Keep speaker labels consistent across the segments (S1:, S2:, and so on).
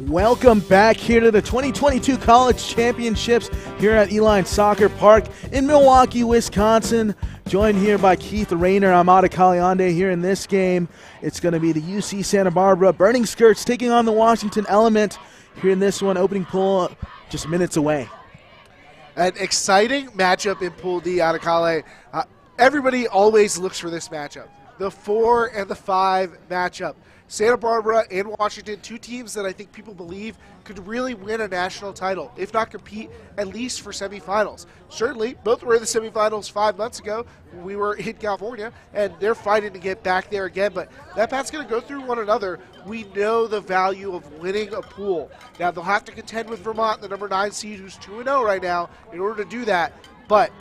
S1: Welcome back here to the 2022 College Championships here at Eline Soccer Park in Milwaukee, Wisconsin. Joined here by Keith Rayner, Amada Kaliande here in this game. It's going to be the UC Santa Barbara Burning Skirts taking on the Washington Element here in this one. Opening pool just minutes away.
S2: An exciting matchup in Pool D, Adekale. Everybody always looks for this matchup. The 4 and the 5 matchup. Santa Barbara and Washington, two teams that I think people believe could really win a national title, if not compete at least for semifinals. Certainly, both were in the semifinals 5 months ago. We were in California, and they're fighting to get back there again, but that path's going to go through one another. We know the value of winning a pool. Now, they'll have to contend with Vermont, the number 9 seed, who's 2-0 right now, in order to do that. But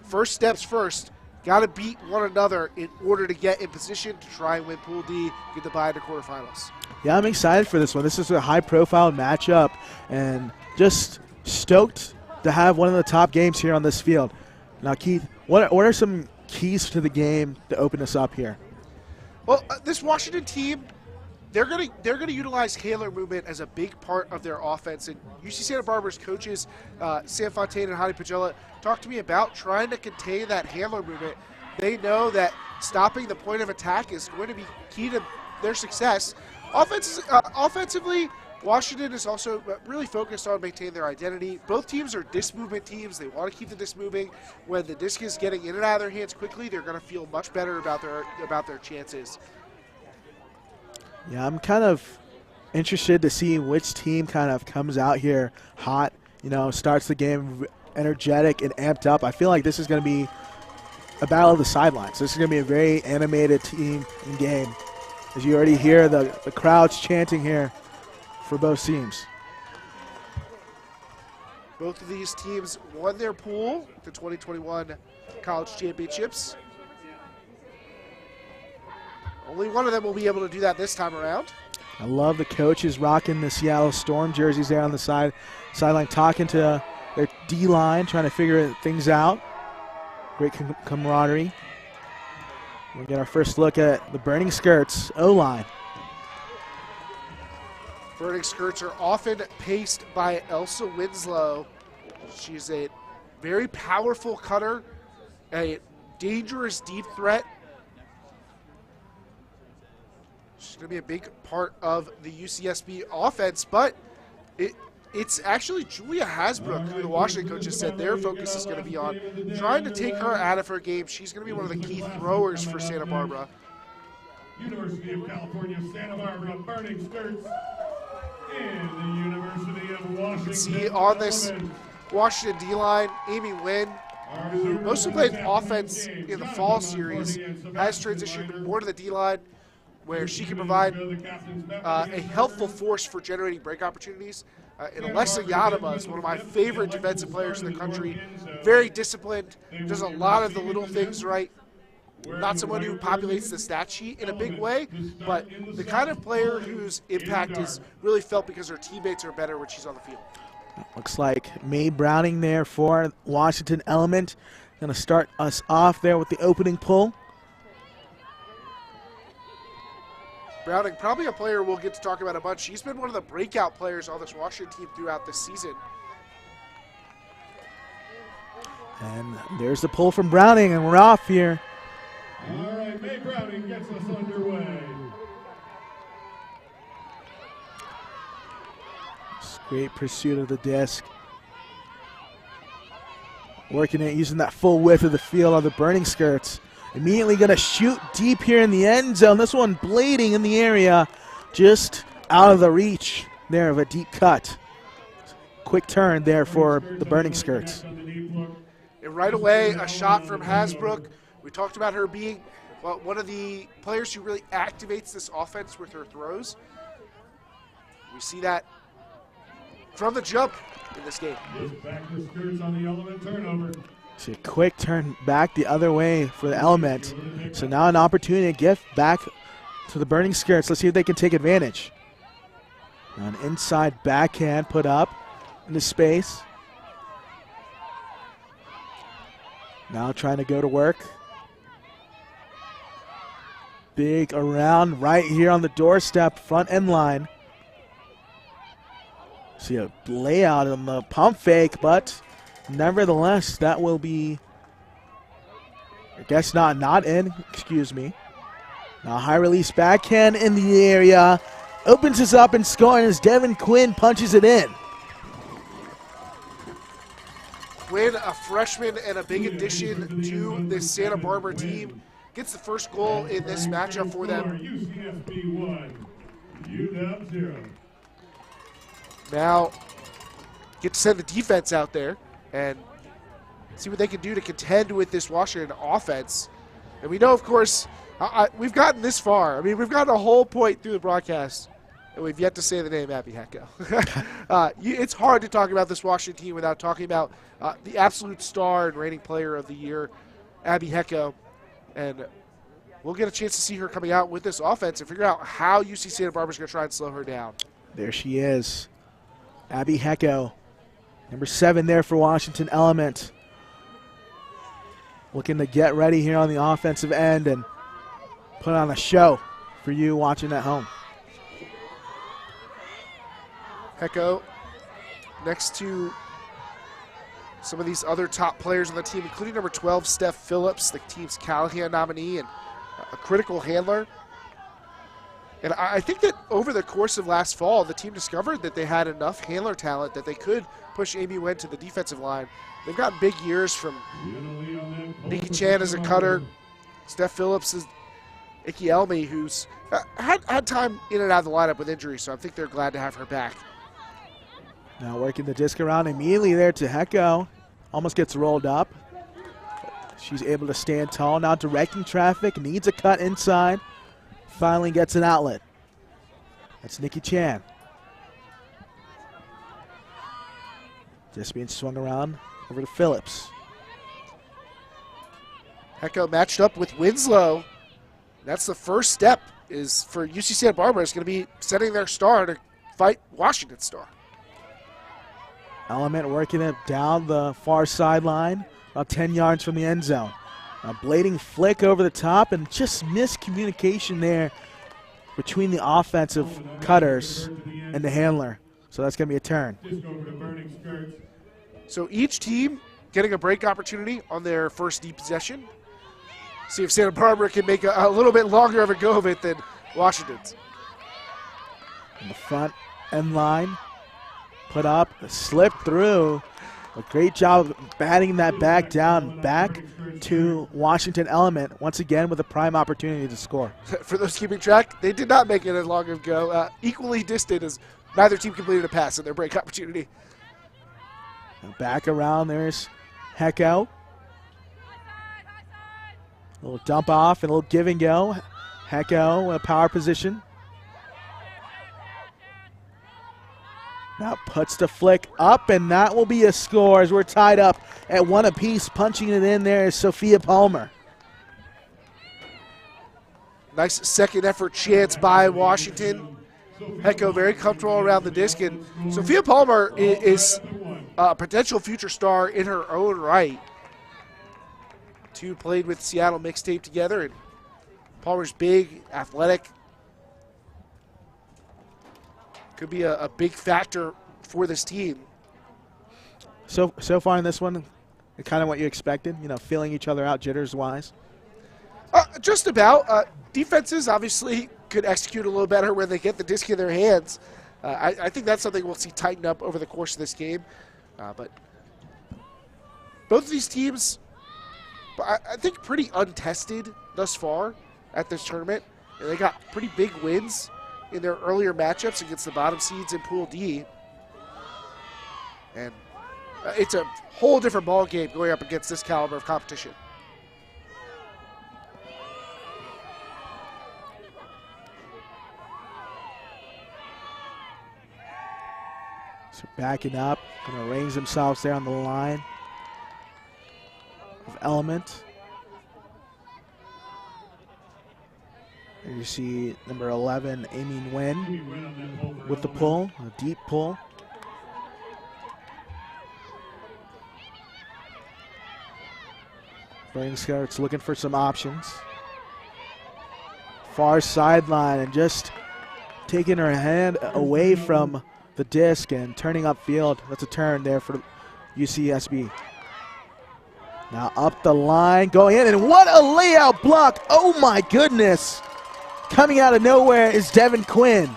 S2: first steps first. Got to beat one another in order to get in position to try and win Pool D, get the bye into quarterfinals.
S1: Yeah, I'm excited for this one. This is a high-profile matchup, and just stoked to have one of the top games here on this field. Now, Keith, what are some keys to the game to open us up here?
S2: Well, this Washington team, they're gonna utilize handler movement as a big part of their offense. And UC Santa Barbara's coaches, Sam Fontaine and Hadi Pagella, talked to me about trying to contain that handler movement. They know that stopping the point of attack is going to be key to their success. Offensively, Washington is also really focused on maintaining their identity. Both teams are disc movement teams. They want to keep the disc moving. When the disc is getting in and out of their hands quickly, they're going to feel much better about their chances.
S1: Yeah, I'm kind of interested to see which team kind of comes out here hot, starts the game energetic and amped up. I feel like this is going to be a battle of the sidelines. This is going to be a very animated team and game. As you already hear the crowds chanting here for both teams.
S2: Both of these teams won their pool, the 2021 College Championships. Only one of them will be able to do that this time around.
S1: I love the coaches rocking the Seattle Storm jerseys there on the sideline, talking to their D-line, trying to figure things out. Great camaraderie. We get our first look at the Burning Skirts O-line.
S2: Burning Skirts are often paced by Elsa Winslow. She's a very powerful cutter, a dangerous deep threat. She's going to be a big part of the UCSB offense, but it's actually Julia Hasbrook, who the Washington coaches said their focus is going to be on, trying to take her out of her game. She's going to be one of the key throwers for Santa Barbara.
S3: University of California, Santa Barbara, Burning Skirts, and the University of Washington.
S2: You can see on this Washington D-line, Amy Nguyen, who mostly played offense in the fall series, has transitioned more to the D-line, where she can provide a helpful force for generating break opportunities. And Alessa Yadama is one of my favorite defensive players in the country. Very disciplined, does a lot of the little things right. Not someone who populates the stat sheet in a big way, but the kind of player whose impact is really felt because her teammates are better when she's on the field.
S1: Looks like Mae Browning there for Washington Element. Going to start us off there with the opening pull.
S2: Browning, probably a player we'll get to talk about a bunch. She's been one of the breakout players on this Washington team throughout this season.
S1: And there's the pull from Browning, and we're off here.
S3: All right, Mae Browning gets us underway.
S1: Great pursuit of the disc. Working it, using that full width of the field on the Burning Skirts. Immediately going to shoot deep here in the end zone. This one blading in the area, just out of the reach there of a deep cut. Quick turn there for the Burning Skirts.
S2: And right away, a shot from Hasbrook. We talked about her being one of the players who really activates this offense with her throws. We see that from the jump in this game.
S3: Back to Skirts on the Element turnover.
S1: See a quick turn back the other way for the Element. So now an opportunity to get back to the Burning Skirts. Let's see if they can take advantage. Now an inside backhand put up into space. Now trying to go to work. Big around right here on the doorstep, front end line. See a layout on the pump fake, but nevertheless, that will be, I guess not in, excuse me. Now high release backhand in the area. Opens us up and scoring as Devin Quinn punches it in.
S2: Quinn, a freshman and a big addition to this Santa Barbara team, gets the first goal in this matchup for them.
S3: UCSB 1, UW 0.
S2: Now, get to send the defense out there and see what they can do to contend with this Washington offense. And we know, of course, we've gotten this far. I mean, we've gotten a whole point through the broadcast, and we've yet to say the name Abby Hecko. It's hard to talk about this Washington team without talking about the absolute star and reigning player of the year, Abby Hecko. And we'll get a chance to see her coming out with this offense and figure out how UC Santa Barbara is going to try and slow her down.
S1: There she is. Abby Hecko, number 7 there for Washington Element. Looking to get ready here on the offensive end and put on a show for you watching at home.
S2: Hecko next to some of these other top players on the team, including number 12, Steph Phillips, the team's Callahan nominee and a critical handler. And I think that over the course of last fall, the team discovered that they had enough handler talent that they could push Amy Wen to the defensive line. They've gotten big years from Nikki Chan as a cutter, Steph Phillips as Ikki Elmi, who's had time in and out of the lineup with injury, so I think they're glad to have her back.
S1: Now working the disc around immediately there to Hecko. Almost gets rolled up. She's able to stand tall, now directing traffic, needs a cut inside. Finally gets an outlet. That's Nikki Chan. Just being swung around over to Phillips.
S2: Hecko matched up with Winslow. That's the first step is for UC Santa Barbara is going to be setting their star to fight Washington's star.
S1: Element working it down the far sideline, about 10 yards from the end zone. A blading flick over the top and just miscommunication there between the offensive cutters and the handler. So that's going to be a turn.
S2: So each team getting a break opportunity on their first deep possession. See if Santa Barbara can make a little bit longer of a go of it than Washington's.
S1: In the front end line, put up, slip through. A great job of batting that back down, back to Washington Element, once again with a prime opportunity to score.
S2: For those keeping track, they did not make it as long of a go. Equally distant as neither team completed a pass in their break opportunity.
S1: And back around, there's Hecko. A little dump off and a little give and go. Hecko in a power position. Now puts the flick up, and that will be a score as we're tied up at 1 apiece. Punching it in there is Sophia Palmer.
S2: Nice second effort chance by Washington. Hecko very comfortable around the disc, and Sophia Palmer is a potential future star in her own right. Two played with Seattle Mixtape together, and Palmer's big, athletic. Could be a big factor for this team.
S1: So far in this one, kind of what you expected, feeling each other out jitters-wise?
S2: Just about. Defenses obviously could execute a little better when they get the disc in their hands. I think that's something we'll see tighten up over the course of this game. But both of these teams, I think, pretty untested thus far at this tournament. And they got pretty big wins in their earlier matchups against the bottom seeds in Pool D. And it's a whole different ball game going up against this caliber of competition.
S1: So backing up, going to arrange themselves there on the line of Element. And you see number 11, Amy Nguyen, with the pull, a deep pull. Burning Skirts looking for some options. Far sideline and just taking her hand away from the disc and turning upfield. That's a turn there for UCSB. Now up the line, going in, and what a layout block. Oh my goodness. Coming out of nowhere is Devin Quinn.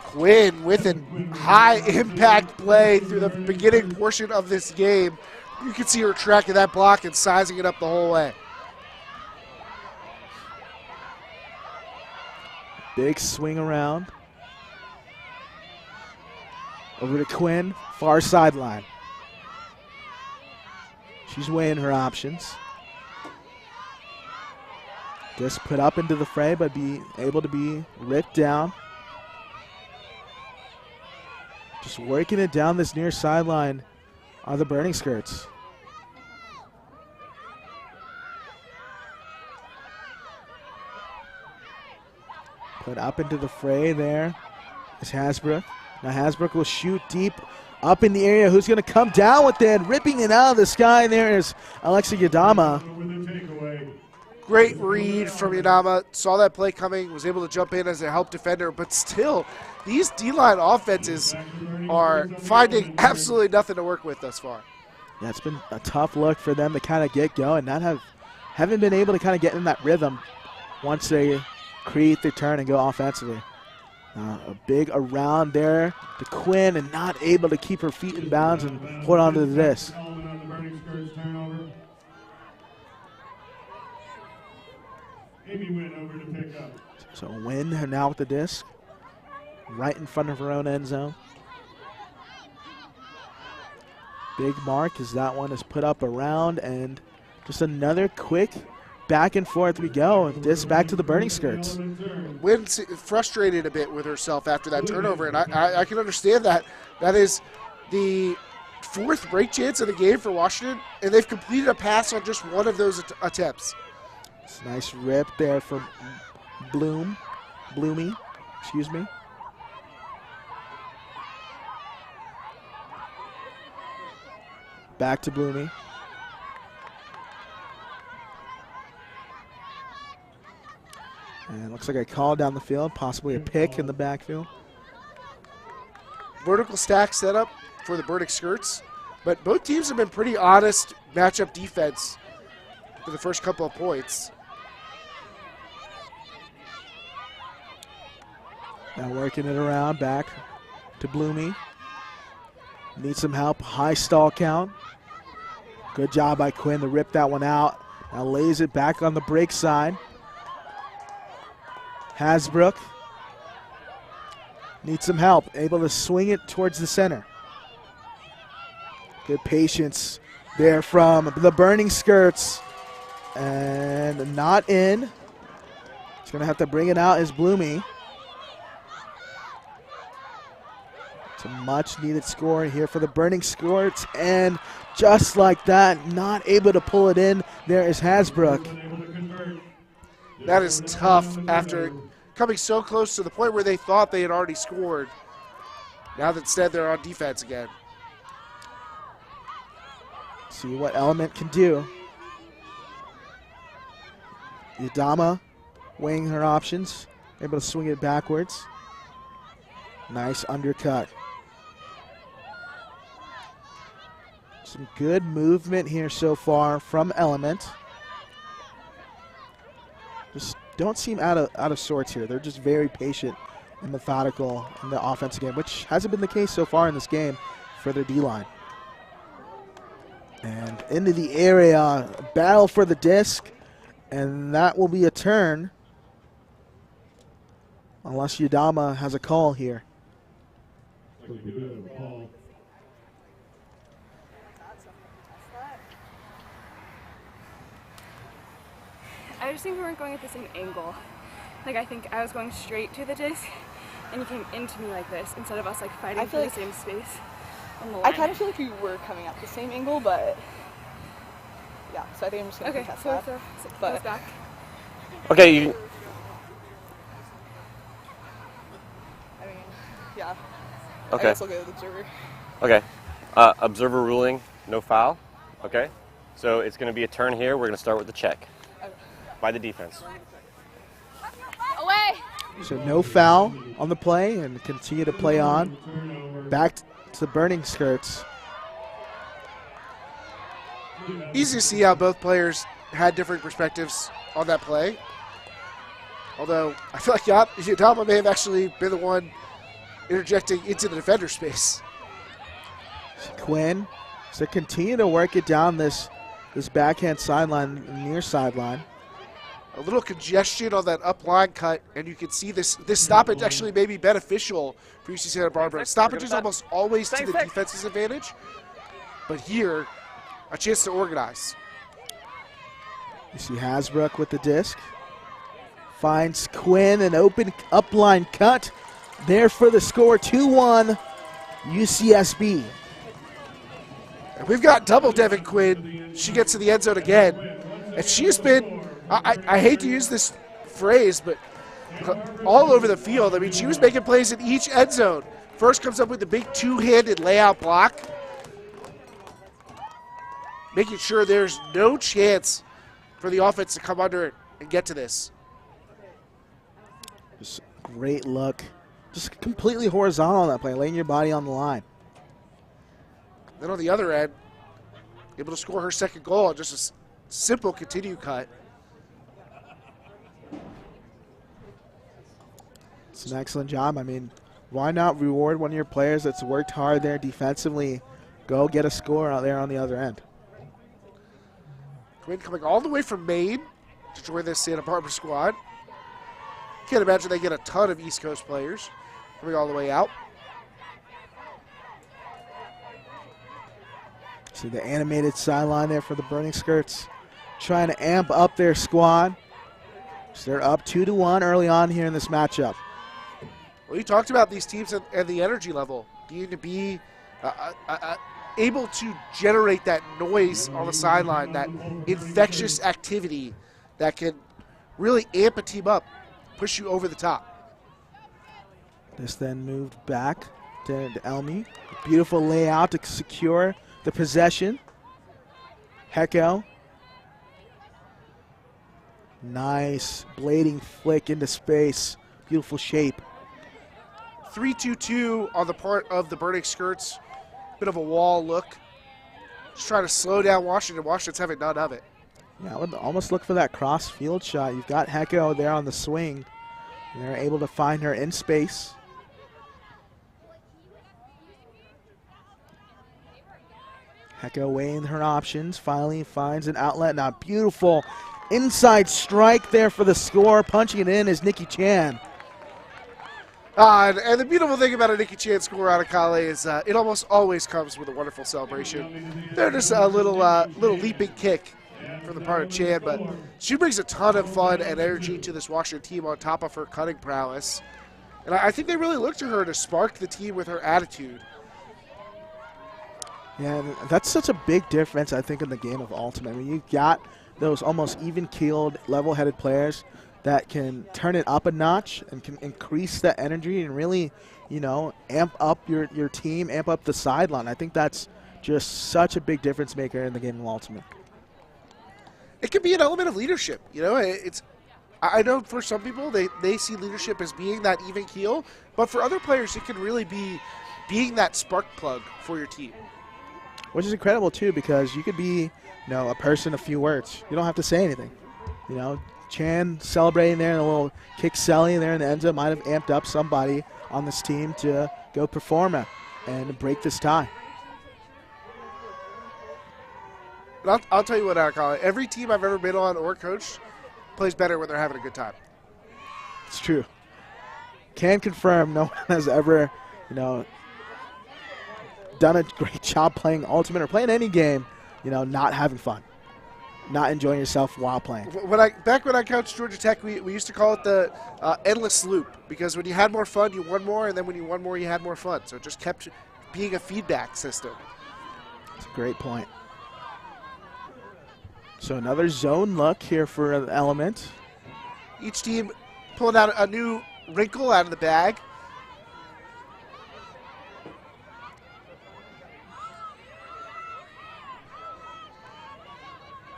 S2: Quinn with a high impact play through the beginning portion of this game. You can see her tracking that block and sizing it up the whole way.
S1: Big swing around. Over to Quinn, far sideline. She's weighing her options. Just put up into the fray, but be able to be ripped down. Just working it down this near sideline are the Burning Skirts. Put up into the fray there is Hasbrook. Now Hasbrook will shoot deep up in the area. Who's going to come down with it? Ripping it out of the sky there is Alexa Yadama.
S2: Great read from Yadama. Saw that play coming, was able to jump in as a help defender, but still, these D-line offenses are finding absolutely nothing to work with thus far.
S1: Yeah, it's been a tough look for them to kind of get going. Haven't been able to kind of get in that rhythm once they create their turn and go offensively. A big around there to Quinn and not able to keep her feet in bounds and hold on to the disc. So Wynn now with the disc, right in front of her own end zone. Big mark as that one is put up around, and just another quick back and forth we go. This back to the Burning Skirts.
S2: Wynn frustrated a bit with herself after that turnover, and I can understand that. That is the fourth break chance of the game for Washington, and they've completed a pass on just one of those attempts.
S1: It's a nice rip there from Bloomy, excuse me. Back to Bloomy. And looks like a call down the field, possibly a pick in the backfield.
S2: Vertical stack setup for the Burning Skirts, but both teams have been pretty honest matchup defense for the first couple of points.
S1: Now working it around, back to Bloomy. Needs some help, high stall count. Good job by Quinn to rip that one out. Now lays it back on the break side. Hasbrook needs some help, able to swing it towards the center. Good patience there from the Burning Skirts. And not in. He's going to have to bring it out as Bloomy. It's a much needed score here for the Burning Skirts, and just like that, not able to pull it in. There is Hasbrook.
S2: That is tough after coming so close to the point where they thought they had already scored. Now that instead they're on defense again.
S1: See what Element can do. Yadama weighing her options, able to swing it backwards. Nice undercut. Some good movement here so far from Element. Just don't seem out of sorts here. They're just very patient and methodical in the offensive game, which hasn't been the case so far in this game for their D-line. And into the area, battle for the disc, and that will be a turn unless Yadama has a call here.
S4: I just think we weren't going at the same angle. Like, I think I was going straight to the disc, and you came into me like this instead of us like fighting for the same space on the line.
S5: I kind of feel like we were coming at the same angle, but yeah. So I think I'm just gonna contest that.
S4: But back.
S6: Okay. You.
S5: I mean, yeah.
S6: Okay.
S5: I guess I'll go with observer.
S6: Okay. Observer ruling, no foul. Okay. So it's going to be a turn here. We're going to start with the check by the defense.
S4: Away!
S1: So no foul on the play and continue to play on. Back to the Burning Skirts.
S2: Easy to see how both players had different perspectives on that play. Although I feel like Yadama may have actually been the one interjecting into the defender space.
S1: Quinn, so continue to work it down this backhand sideline, near sideline.
S2: A little congestion on that up line cut, and you can see this stoppage actually may be beneficial for UC Santa Barbara. Stoppage is almost always to the defense's advantage, but here, a chance to organize.
S1: You see Hasbrook with the disc. Finds Quinn, an open upline cut. There for the score, 2-1, UCSB.
S2: And we've got double Devin Quinn. She gets to the end zone again. And she has been, I hate to use this phrase, but all over the field. I mean, she was making plays in each end zone. First comes up with the big two-handed layout block, making sure there's no chance for the offense to come under it and get to this.
S1: Just great look. Just completely horizontal on that play, laying your body on the line.
S2: Then on the other end, able to score her second goal on just a simple continue cut.
S1: It's an excellent job. I mean, why not reward one of your players that's worked hard there defensively? Go get a score out there on the other end.
S2: Quinn coming all the way from Maine to join this Santa Barbara squad. Can't imagine they get a ton of East Coast players coming all the way out.
S1: See the animated sideline there for the Burning Skirts, trying to amp up their squad. So they're up 2-1 early on here in this matchup.
S2: Well, you talked about these teams and the energy level. Needing to be able to generate that noise on the sideline, that infectious activity that can really amp a team up, push you over the top.
S1: This then moved back to Elmi. Beautiful layout to secure the possession. Hecko. Nice blading flick into space. Beautiful shape.
S2: 3-2-2 on the part of the Burning Skirts. Bit of a wall look. Just trying to slow down Washington. Washington's having none of it.
S1: Yeah, I would almost look for that cross field shot. You've got Hecko there on the swing. And they're able to find her in space. Hecko weighing her options. Finally finds an outlet. Now beautiful inside strike there for the score. Punching it in is Nikki Chan.
S2: And the beautiful thing about a Nikki Chan score out of Kale is it almost always comes with a wonderful celebration. They're just a little leaping kick from the part of Chan, but she brings a ton of fun and energy to this Washington team on top of her cutting prowess. And I think they really look to her to spark the team with her attitude.
S1: Yeah, that's such a big difference, I think, in the game of Ultimate. I mean, you got those almost even-keeled, level-headed players that can turn it up a notch and can increase that energy and really, you know, amp up your team, amp up the sideline. I think that's just such a big difference maker in the game of Ultimate.
S2: It can be an element of leadership. You know, I know for some people they see leadership as being that even keel, but for other players it can really be being that spark plug for your team.
S1: Which is incredible too, because you could be, you know, a person of few words. You don't have to say anything. You know, Chan celebrating there and a little kick Selly there in the end zone might have amped up somebody on this team to go perform and break this tie.
S2: But I'll tell you what, Alcala, every team I've ever been on or coached plays better when they're having a good time.
S1: It's true. Can confirm no one has ever, you know, done a great job playing Ultimate or playing any game, you know, not having fun, not enjoying yourself while playing.
S2: Back when I coached Georgia Tech, we used to call it the endless loop, because when you had more fun, you won more, and then when you won more, you had more fun. So it just kept being a feedback system.
S1: That's a great point. So another zone look here for an element.
S2: Each team pulling out a new wrinkle out of the bag.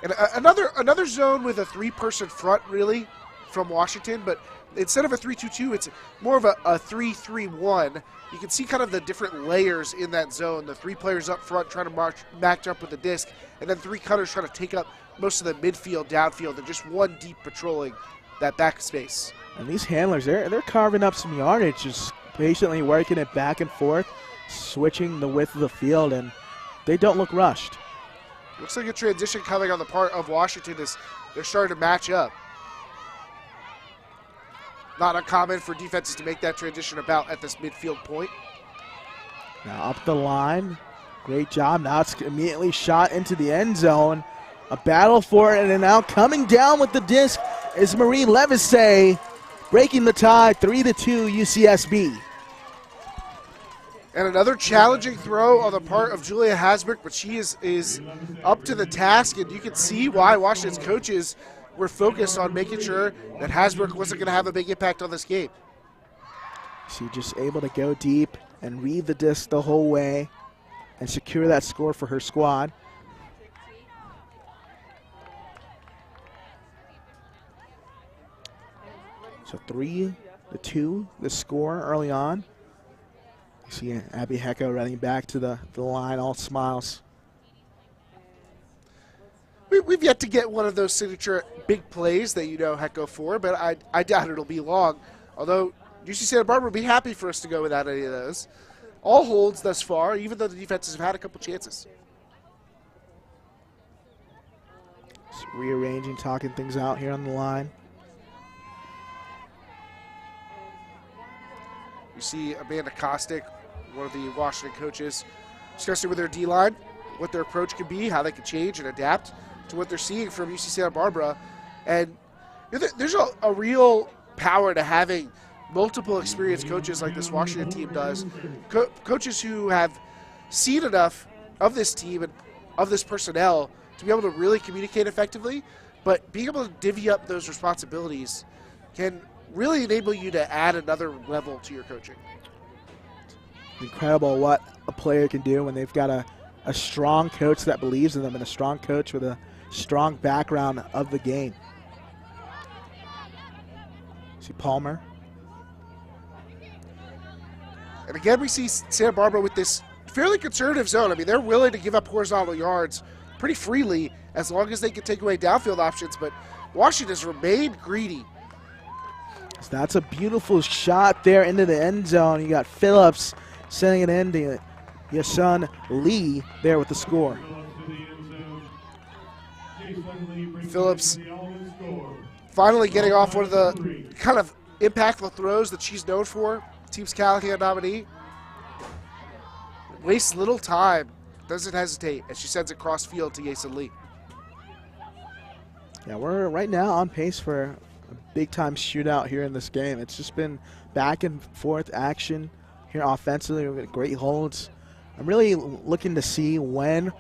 S2: And another zone with a three-person front, really, from Washington, but instead of a 3-2-2, it's more of a 3-3-1. You can see kind of the different layers in that zone. The 3 players up front trying to match up with the disc, and then 3 cutters trying to take up most of the midfield, downfield, and just 1 deep patrolling that back space.
S1: And these handlers, they're carving up some yardage, just patiently working it back and forth, switching the width of the field, and they don't look rushed.
S2: Looks like a transition coming on the part of Washington as they're starting to match up. Not uncommon for defenses to make that transition about at this midfield point.
S1: Now up the line. Great job. Now it's immediately shot into the end zone. A battle for it, and then now coming down with the disc is Marie Levisay, breaking the tie, 3-2 UCSB.
S2: And another challenging throw on the part of Julia Hasbrook, but she is up to the task, and you can see why Washington's coaches were focused on making sure that Hasbrook wasn't going to have a big impact on this game.
S1: She just able to go deep and read the disc the whole way and secure that score for her squad. So 3-2, the score early on. You see Abby Hecko running back to the line, all smiles.
S2: We've yet to get one of those signature big plays that you know Hecko for, but I doubt it'll be long. Although UC Santa Barbara will be happy for us to go without any of those. All holds thus far, even though the defenses have had a couple chances.
S1: Just rearranging, talking things out here on the line.
S2: You see Amanda Kostick, one of the Washington coaches, discussing with their D-line what their approach can be, how they can change and adapt to what they're seeing from UC Santa Barbara. And there's a real power to having multiple experienced coaches like this Washington team does. Coaches who have seen enough of this team and of this personnel to be able to really communicate effectively, but being able to divvy up those responsibilities can really enable you to add another level to your coaching.
S1: Incredible what a player can do when they've got a strong coach that believes in them and a strong coach with a strong background of the game. See Palmer.
S2: And again, we see Santa Barbara with this fairly conservative zone. I mean, they're willing to give up horizontal yards pretty freely as long as they can take away downfield options, but Washington's remained greedy.
S1: So that's a beautiful shot there into the end zone. You got Phillips sending it in to your son Lee there with the score.
S2: Phillips finally getting off one of the kind of impactful throws that she's known for. Team's Callahan nominee. Wastes little time, doesn't hesitate as she sends it cross field to Yason Lee.
S1: Yeah, we're right now on pace for a big-time shootout here in this game. It's just been back and forth action here offensively. We've got great holds. I'm really looking to see when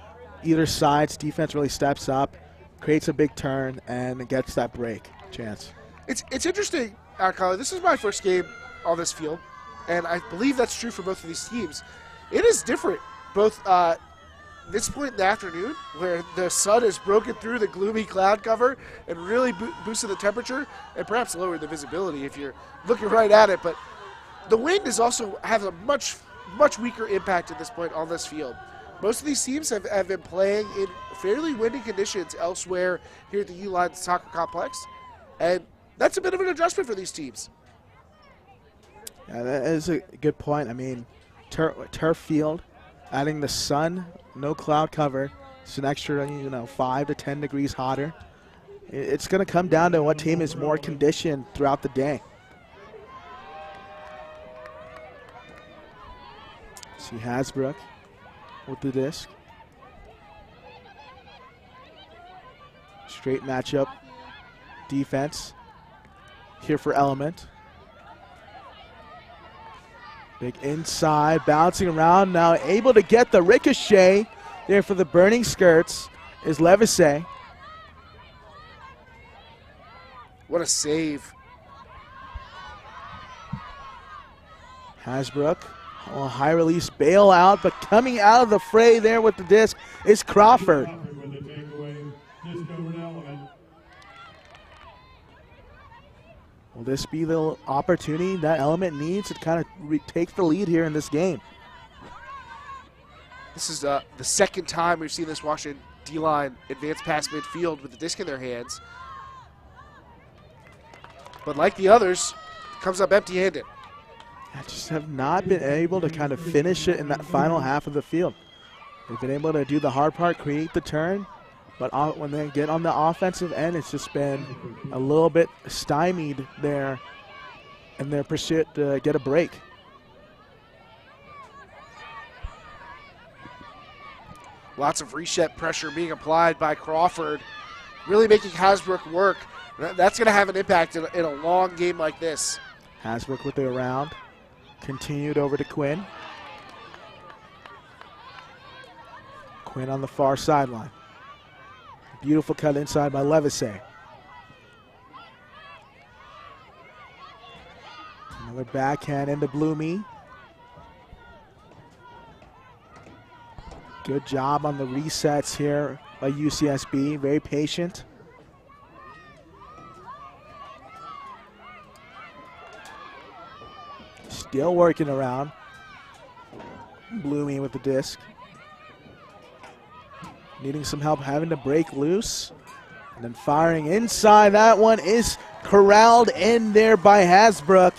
S1: either side's defense really steps up, creates a big turn, and gets that break chance.
S2: It's interesting, Colin. This is my first game on this field, and I believe that's true for both of these teams. It is different, both this point in the afternoon, where the sun has broken through the gloomy cloud cover and really boosted the temperature and perhaps lowered the visibility if you're looking right at it. But the wind is also has a much weaker impact at this point on this field. Most of these teams have been playing in fairly windy conditions elsewhere here at the Uline Soccer Complex, and that's a bit of an adjustment for these teams.
S1: Yeah, that is a good point. I mean, turf field, adding the sun, no cloud cover, it's an extra 5 to 10 degrees hotter. It's going to come down to what team is more conditioned throughout the day. See Hasbrook with the disc. Straight matchup defense here for Element. Big inside, bouncing around, now able to get the ricochet there for the Burning Skirts is Levisay.
S2: What a save.
S1: Hasbrook, a high release bailout, but coming out of the fray there with the disc is Crawford. Will this be the opportunity that Element needs to kind of take the lead here in this game?
S2: This is the second time we've seen this Washington D-line advance past midfield with the disc in their hands. But like the others, comes up empty-handed.
S1: I just have not been able to kind of finish it in that final half of the field. They've been able to do the hard part, create the turn, but when they get on the offensive end, it's just been a little bit stymied there in their pursuit to get a break.
S2: Lots of reset pressure being applied by Crawford, really making Hasbrook work. That's going to have an impact in a long game like this.
S1: Hasbrook with it around. Continued over to Quinn. Quinn on the far sideline. Beautiful cut inside by Levisay. Another backhand into Bloomy. Good job on the resets here by UCSB. Very patient. Still working around. Bloomy with the disc. Needing some help, having to break loose. And then firing inside. That one is corralled in there by Hasbrook.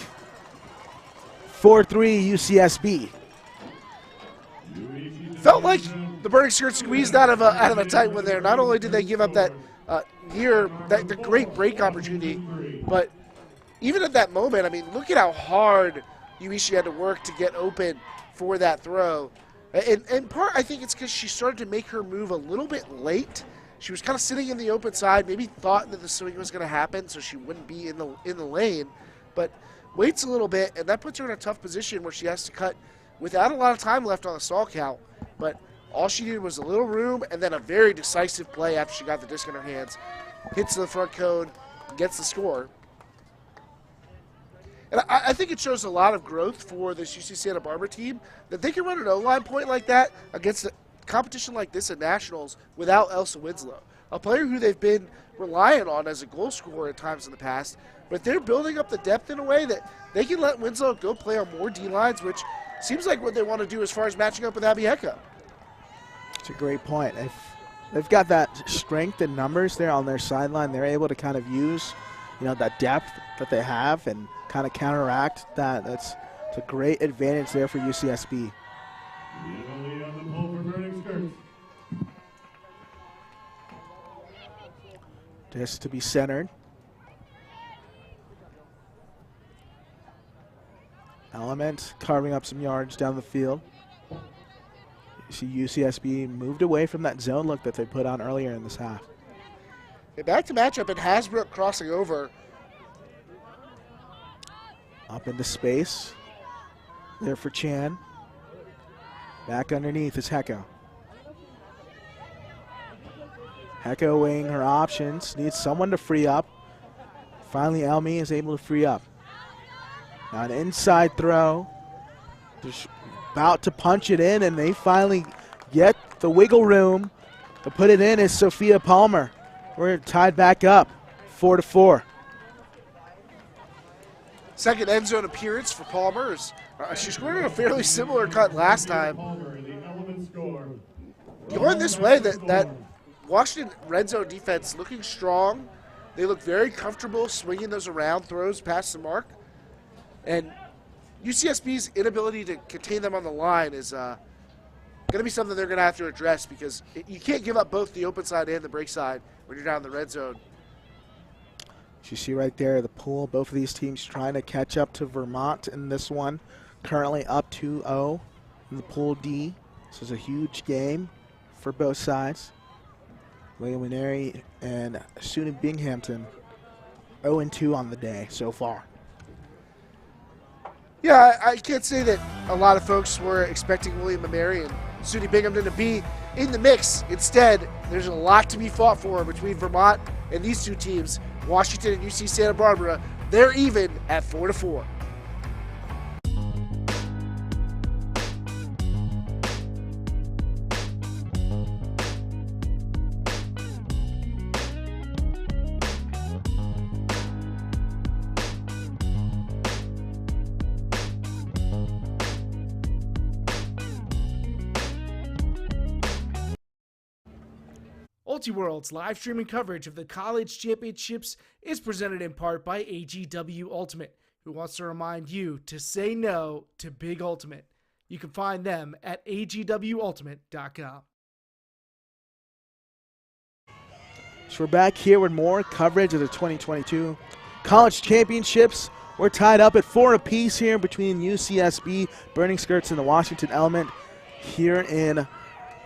S1: 4-3 UCSB.
S2: Felt like the Burning Skirt squeezed out of a tight one there. Not only did they give up that the great break opportunity, but even at that moment, I mean, look at how hard UEC had to work to get open for that throw. And in part, I think it's because she started to make her move a little bit late. She was kind of sitting in the open side, maybe thought that the swing was going to happen, so she wouldn't be in the lane, but waits a little bit, and that puts her in a tough position where she has to cut without a lot of time left on the stall count. But all she needed was a little room and then a very decisive play after she got the disc in her hands. Hits the front cone, gets the score. And I think it shows a lot of growth for this UC Santa Barbara team that they can run an O-line point like that against a competition like this at Nationals without Elsa Winslow, a player who they've been reliant on as a goal scorer at times in the past. But they're building up the depth in a way that they can let Winslow go play on more D-lines, which seems like what they want to do as far as matching up with Abby Hecka.
S1: It's a great point. They've got that strength and numbers there on their sideline. They're able to kind of use, that depth that they have and kind of counteract that. It's a great advantage there for UCSB. Just to be centered. Element carving up some yards down the field. You see UCSB moved away from that zone look that they put on earlier in this half.
S2: Back to matchup and Hasbrook crossing over.
S1: Up into space. There for Chan. Back underneath is Hecko. Hecko weighing her options. Needs someone to free up. Finally, Elmi is able to free up. Now an inside throw. They're about to punch it in, and they finally get the wiggle room to put it in is Sophia Palmer. We're tied back up, 4-4.
S2: Second end zone appearance for Palmer. She scored in a fairly similar cut last time. Going this way, that Washington red zone defense looking strong. They look very comfortable swinging those around throws past the mark. And UCSB's inability to contain them on the line is going to be something they're going to have to address, because you can't give up both the open side and the break side when you're down in the red zone.
S1: You see right there the pool. Both of these teams trying to catch up to Vermont in this one. Currently up 2-0 in the Pool D. This is a huge game for both sides. William & Mary and SUNY Binghamton 0-2 on the day so far.
S2: Yeah, I can't say that a lot of folks were expecting William & Mary and SUNY Binghamton to be in the mix. Instead, there's a lot to be fought for between Vermont and these two teams. Washington and UC Santa Barbara, they're even at 4-4.
S7: Ultiworld's live streaming coverage of the college championships is presented in part by AGW Ultimate, who wants to remind you to say no to Big Ultimate. You can find them at agwultimate.com.
S1: So we're back here with more coverage of the 2022 college championships. We're tied up at 4 apiece here between UCSB, Burning Skirts, and the Washington Element here in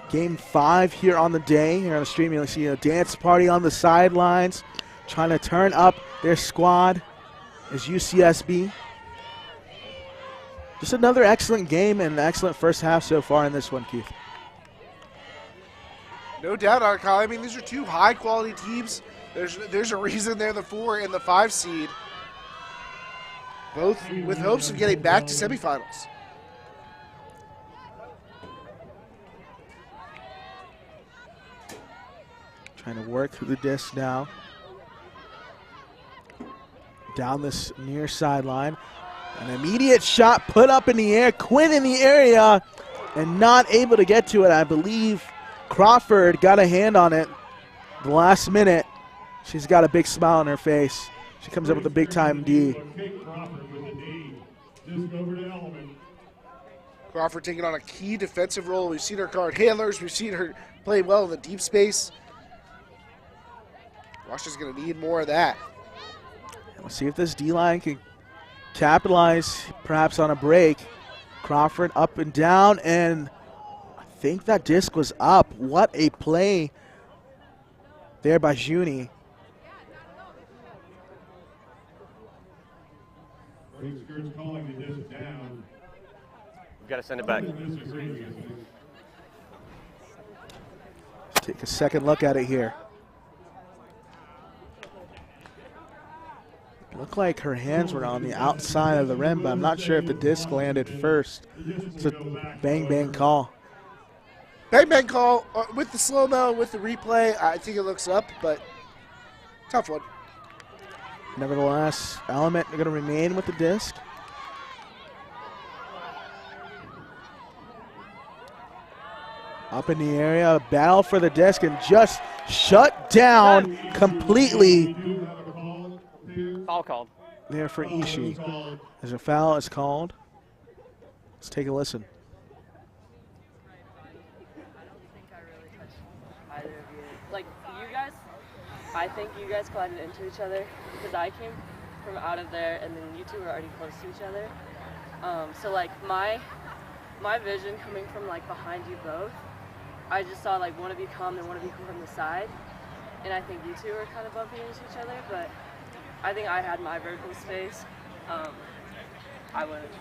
S1: Game 5 here on the day. Here on the stream, you'll see a dance party on the sidelines trying to turn up their squad is UCSB. Just another excellent game and an excellent first half so far in this one, Keith.
S2: No doubt, Arcali. I mean, these are two high-quality teams. There's a reason they're the 4 and the 5 seed, both with hopes of getting back to semifinals.
S1: Trying to work through the disc now. Down this near sideline. An immediate shot put up in the air. Quinn in the area and not able to get to it. I believe Crawford got a hand on it the last minute. She's got a big smile on her face. She comes up with a big time D.
S2: Crawford taking on a key defensive role. We've seen her guard handlers. We've seen her play well in the deep space. Washington's going to need more of that.
S1: We'll see if this D-line can capitalize perhaps on a break. Crawford up and down, and I think that disc was up. What a play there by Juni.
S3: Calling the disc down.
S6: We've got to send it back.
S1: Let's take a second look at it here. Looked like her hands were on the outside of the rim, but I'm not sure if the disc landed first. It's a bang-bang call.
S2: Bang-bang call with the slow-mo, with the replay. I think it looks up, but tough one.
S1: Nevertheless, Element are going to remain with the disc. Up in the area, battle for the disc, and just shut down completely.
S8: Foul called.
S1: There for Ishii. As a foul is called. Let's take a listen.
S8: Like, you guys, I think you guys collided into each other because I came from out of there and then you two were already close to each other. So like my vision coming from like behind you both, I just saw like one of you come and one of you come from the side. And I think you two were kind of bumping into each other, but I think I had my vertical space. I wouldn't.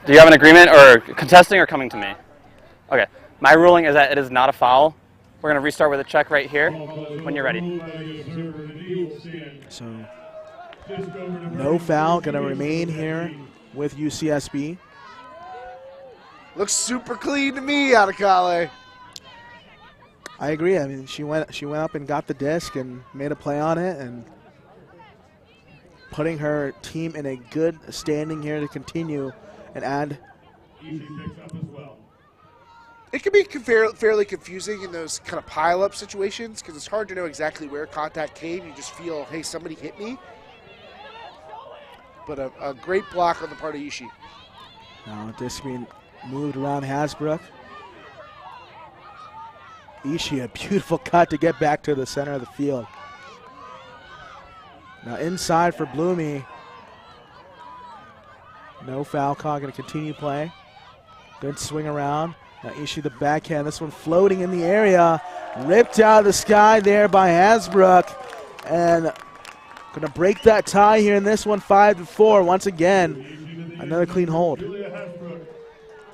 S9: Do you have an agreement or contesting or coming to me? Okay. My ruling is that it is not a foul. We're going to restart with a check right here when you're ready.
S1: So, no foul, going to remain here with UCSB.
S2: Looks super clean to me, Atakale.
S1: I agree. I mean, she went up and got the disc and made a play on it, and putting her team in a good standing here to continue and add.
S2: It can be fairly confusing in those kind of pile-up situations because it's hard to know exactly where contact came. You just feel, hey, somebody hit me. But a great block on the part of Ishii.
S1: Now disc being moved around Hasbrook. Ishii, a beautiful cut to get back to the center of the field. Now inside for Bloomy. No foul call, going to continue play. Good swing around. Now Ishii the backhand, this one floating in the area. Ripped out of the sky there by Hasbrook. And going to break that tie here in this one, 5-4. Once again, another clean hold.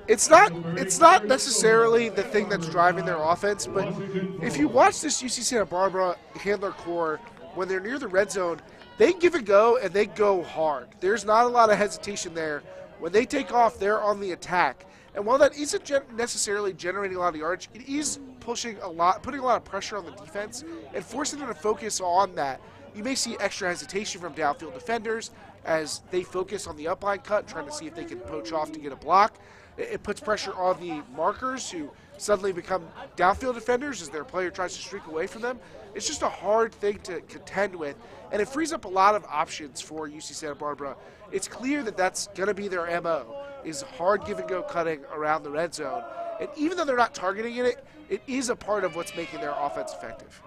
S2: It's not necessarily the thing that's driving their offense, but if you watch this UC Santa Barbara handler core, when they're near the red zone, they give a go and they go hard. There's not a lot of hesitation there. When they take off, they're on the attack. And while that isn't necessarily generating a lot of yards, it is putting a lot of pressure on the defense and forcing them to focus on that. You may see extra hesitation from downfield defenders as they focus on the upline cut, trying to see if they can poach off to get a block. It puts pressure on the markers who suddenly become downfield defenders as their player tries to streak away from them. It's just a hard thing to contend with, and it frees up a lot of options for UC Santa Barbara. It's clear that that's going to be their MO, is hard give-and-go cutting around the red zone. And even though they're not targeting it, it is a part of what's making their offense effective.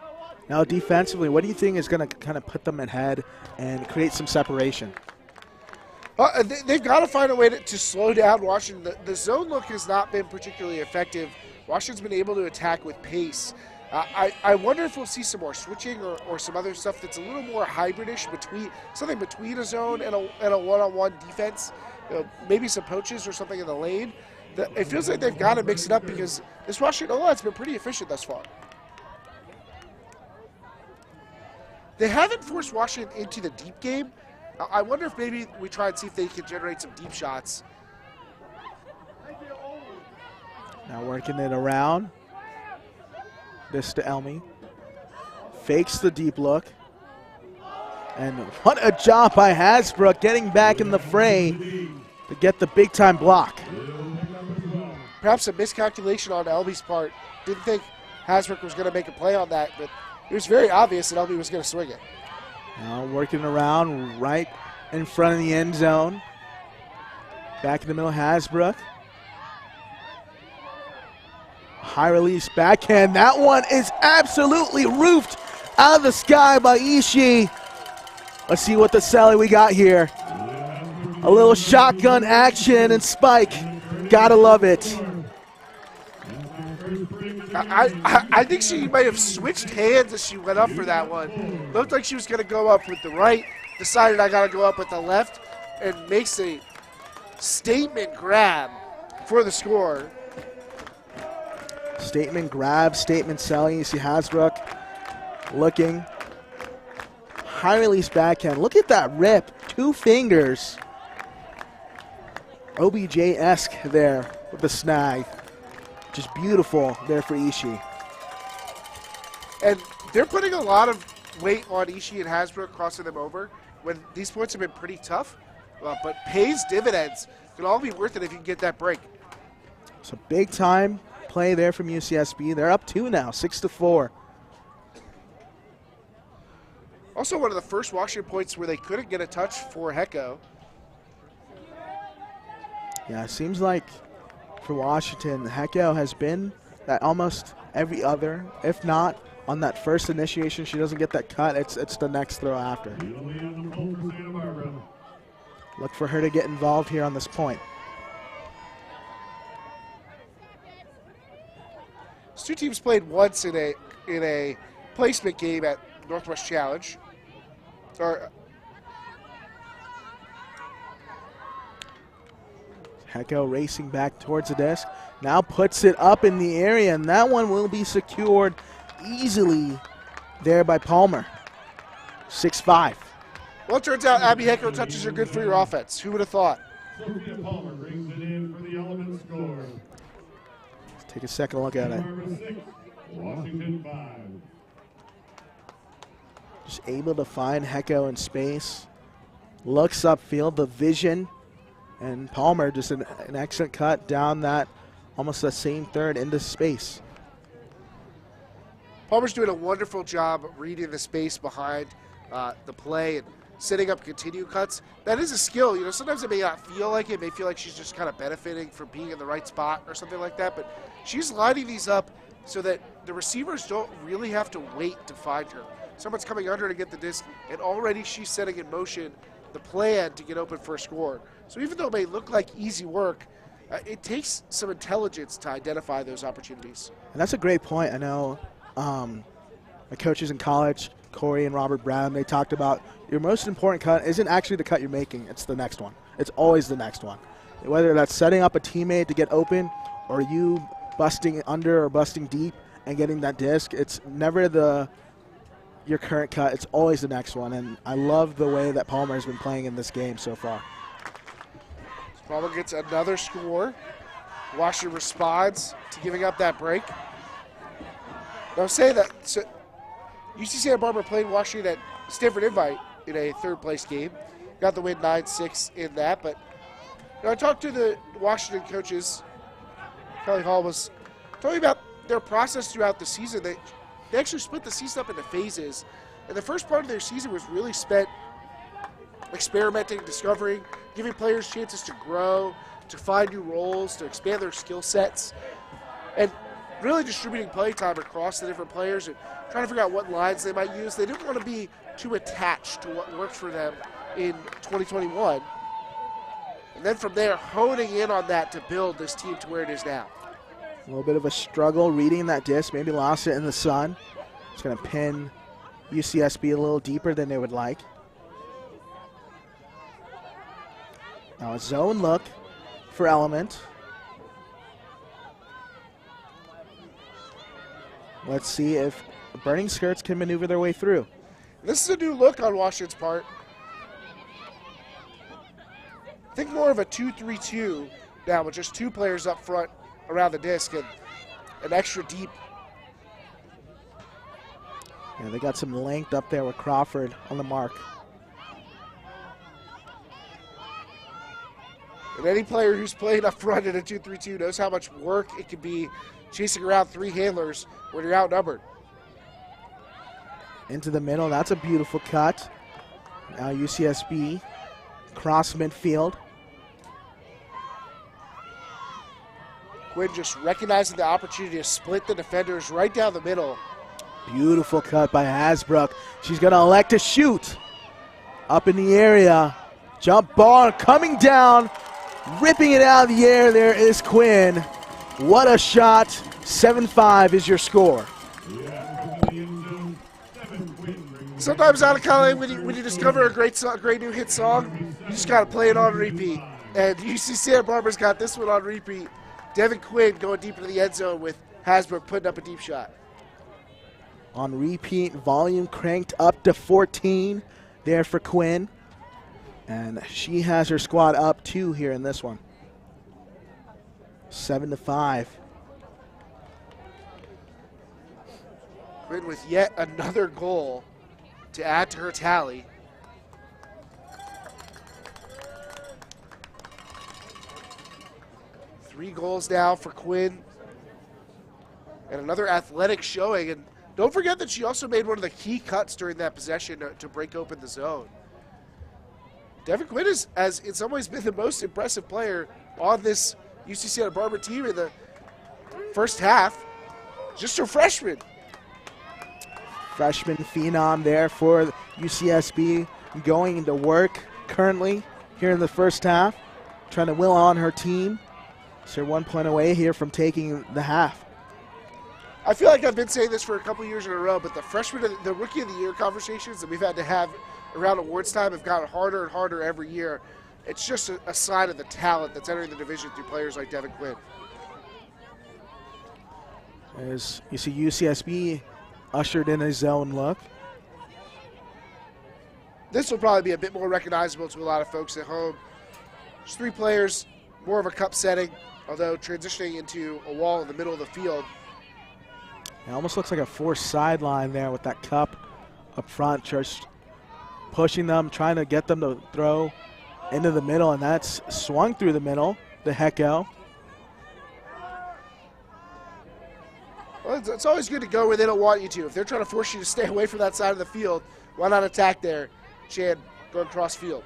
S1: Now defensively, what do you think is going to kind of put them ahead and create some separation?
S2: They've got to find a way to slow down Washington. The zone look has not been particularly effective. Washington's been able to attack with pace. I wonder if we'll see some more switching or some other stuff that's a little more hybridish, something between a zone and a one-on-one defense. Maybe some poaches or something in the lane. It feels like they've got to mix it up because this Washington O-line's been pretty efficient thus far. They haven't forced Washington into the deep game. I wonder if maybe we try and see if they can generate some deep shots.
S1: Now working it around. This to Elmy. Fakes the deep look. And what a job by Hasbrook getting back in the fray to get the big-time block.
S2: Perhaps a miscalculation on Elby's part. Didn't think Hasbrook was going to make a play on that, but it was very obvious that Elby was going to swing it.
S1: Now working around right in front of the end zone. Back in the middle, Hasbrook. High release backhand. That one is absolutely roofed out of the sky by Ishii. Let's see what the Sally we got here. A little shotgun action and spike. Gotta love it.
S2: I think she might have switched hands as she went up for that one. Looked like she was going to go up with the right. Decided I got to go up with the left. And makes a statement grab for the score.
S1: Statement grab, statement selling. You see Hasbrook looking. High release backhand. Look at that rip. 2 fingers. OBJ-esque there with the snag. Just beautiful there for Ishii.
S2: And they're putting a lot of weight on Ishii and Hasbrook, crossing them over when these points have been pretty tough. But pays dividends. Could all be worth it if you can get that break.
S1: So big time play there from UCSB. They're up 2 now, 6-4.
S2: Also one of the first Washington points where they couldn't get a touch for Hecko.
S1: Yeah, it seems like for Washington, Hecko has been that almost every other, if not on that first initiation, she doesn't get that cut, it's the next throw after. Look for her to get involved here on this point.
S2: These two teams played once in a placement game at Northwest Challenge.
S1: Hecko racing back towards the desk. Now puts it up in the area, and that one will be secured easily there by Palmer. 6-5.
S2: Well, it turns out Abby Hecko touches are good for your offense. Who would have thought?
S3: Sophia Palmer brings it in for the Element score.
S1: Let's take a second look at it.
S3: Number 6, Washington 5.
S1: Just able to find Hecko in space. Looks upfield, the vision. And Palmer just an excellent cut down that, almost the same third into space.
S2: Palmer's doing a wonderful job reading the space behind the play and setting up continue cuts. That is a skill. You know, sometimes it may not feel like it. It may feel like she's just kind of benefiting from being in the right spot or something like that. But she's lining these up so that the receivers don't really have to wait to find her. Someone's coming under to get the disc, and already she's setting in motion the plan to get open for a score. So even though it may look like easy work, it takes some intelligence to identify those opportunities.
S1: And that's a great point. I know my coaches in college, Corey and Robert Brown, they talked about your most important cut isn't actually the cut you're making, it's the next one. It's always the next one. Whether that's setting up a teammate to get open or you busting under or busting deep and getting that disc, it's never your current cut, it's always the next one. And I love the way that Palmer has been playing in this game so far.
S2: Palmer gets another score. Washington responds to giving up that break. Now say that UC Santa Barbara played Washington at Stanford Invite in a third-place game. Got the win 9-6 in that. But I talked to the Washington coaches. Kelly Hall was talking about their process throughout the season, they actually split the season up into phases. And the first part of their season was really spent experimenting, discovering, giving players chances to grow, to find new roles, to expand their skill sets, and really distributing play time across the different players and trying to figure out what lines they might use. They didn't want to be too attached to what worked for them in 2021. And then from there, honing in on that to build this team to where it is now.
S1: A little bit of a struggle reading that disc, maybe lost it in the sun. It's going to pin UCSB a little deeper than they would like. Now a zone look for Element. Let's see if Burning Skirts can maneuver their way through.
S2: This is a new look on Washington's part. I think more of a 2-3-2 now with just two players up front around the disc and an extra deep.
S1: Yeah, they got some length up there with Crawford on the mark.
S2: And any player who's played up front in a 2-3-2 knows how much work it can be chasing around three handlers when you're outnumbered.
S1: Into the middle, that's a beautiful cut. Now UCSB cross midfield.
S2: Quinn just recognizing the opportunity to split the defenders right down the middle.
S1: Beautiful cut by Hasbrook. She's going to elect to shoot. Up in the area. Jump ball coming down. Ripping it out of the air. There is Quinn. What a shot. 7-5 is your score.
S2: Sometimes out of college, when you discover a great new hit song, you just got to play it on repeat. And UC Santa Barbara's got this one on repeat. Devin Quinn going deep into the end zone with Hasbrook putting up a deep shot.
S1: On repeat, volume cranked up to 14 there for Quinn. And she has her squad up 2 here in this one. 7-5.
S2: Quinn with yet another goal to add to her tally. Three goals now for Quinn. And another athletic showing. And don't forget that she also made one of the key cuts during that possession to break open the zone. Devin Quinn has in some ways been the most impressive player on this UC Santa Barbara team in the first half. Just her freshman.
S1: Freshman phenom there for UCSB, going into work currently here in the first half, trying to will on her team. So 1 point away here from taking the half.
S2: I feel like I've been saying this for a couple years in a row, but the Rookie of the Year conversations that we've had to have around awards time have gotten harder and harder every year. It's just a sign of the talent that's entering the division through players like Devin Quinn.
S1: As you see UCSB ushered in a zone look.
S2: This will probably be a bit more recognizable to a lot of folks at home. Just three players, more of a cup setting, although transitioning into a wall in the middle of the field.
S1: It almost looks like a forced sideline there with that cup up front, just pushing them, trying to get them to throw into the middle, and that's swung through the middle, the Hecko.
S2: Well, it's always good to go where they don't want you to. If they're trying to force you to stay away from that side of the field, why not attack there? Chan going cross field.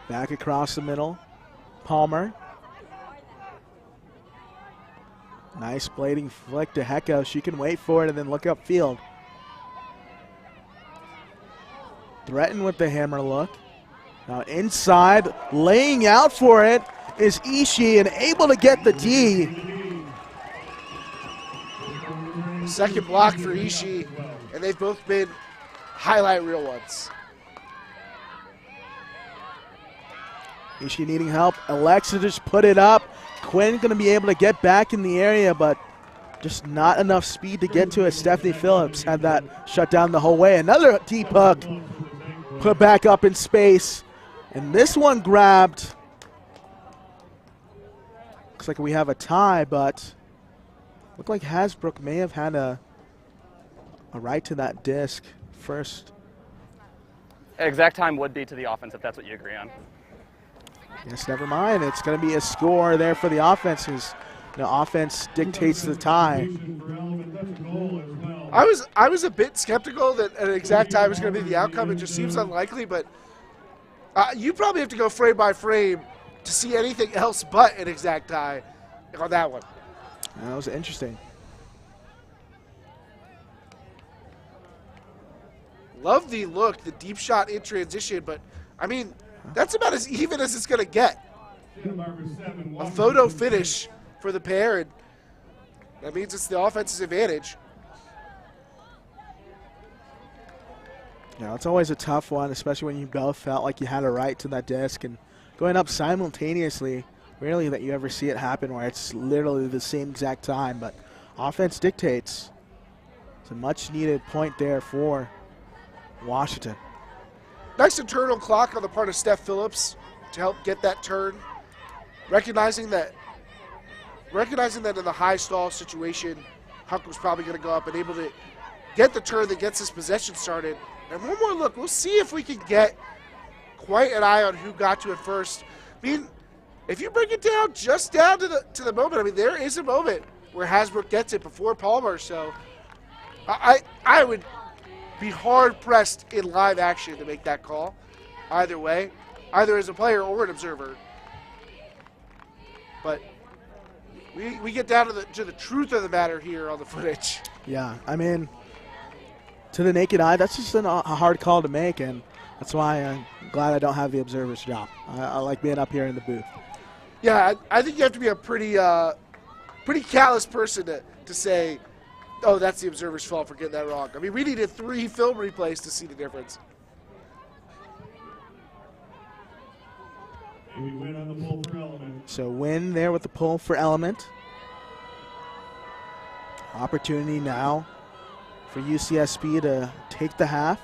S1: Back across the middle, Palmer. Nice blading flick to Hecko. She can wait for it and then look upfield. Threatened with the hammer look. Now inside, laying out for it is Ishii and able to get the D.
S2: Second block for Ishii, and they've both been highlight reel ones.
S1: Ishii needing help. Alexa just put it up. Quinn going to be able to get back in the area, but just not enough speed to get to it. Stephanie Phillips had that shut down the whole way. Another deep hook put back up in space. And this one grabbed. Looks like we have a tie, but looked like Hasbrook may have had a right to that disc first.
S9: Exact time would be to the offense if that's what you agree on.
S1: Yes, never mind. It's going to be a score there for the offense. offense dictates the tie.
S2: I was a bit skeptical that an exact tie was going to be the outcome. It just seems unlikely, but you probably have to go frame by frame to see anything else but an exact tie on that one.
S1: That was interesting.
S2: Love the look, the deep shot in transition, but I mean, that's about as even as it's going to get. A photo finish for the pair, and that means it's the offense's advantage.
S1: Yeah, it's always a tough one, especially when you both felt like you had a right to that disc, and going up simultaneously, rarely that you ever see it happen where it's literally the same exact time, but offense dictates. It's a much needed point there for Washington.
S2: Nice internal clock on the part of Steph Phillips to help get that turn. Recognizing that in the high stall situation, Huck was probably going to go up and able to get the turn that gets his possession started. And one more look. We'll see if we can get quite an eye on who got to it first. I mean, if you break it down just down to the moment, I mean, there is a moment where Hasbrook gets it before Palmer. So I would be hard-pressed in live action to make that call either way, either as a player or an observer. But we get down to the truth of the matter here on the footage.
S1: Yeah, I mean, to the naked eye, that's just a hard call to make, and that's why I'm glad I don't have the observer's job. I like being up here in the booth.
S2: Yeah, I think you have to be a pretty callous person to say, oh, that's the observer's fault for getting that wrong. I mean, we needed 3 film replays to see the difference.
S1: So Wynn there with the pull for Element. Opportunity now for UCSB to take the half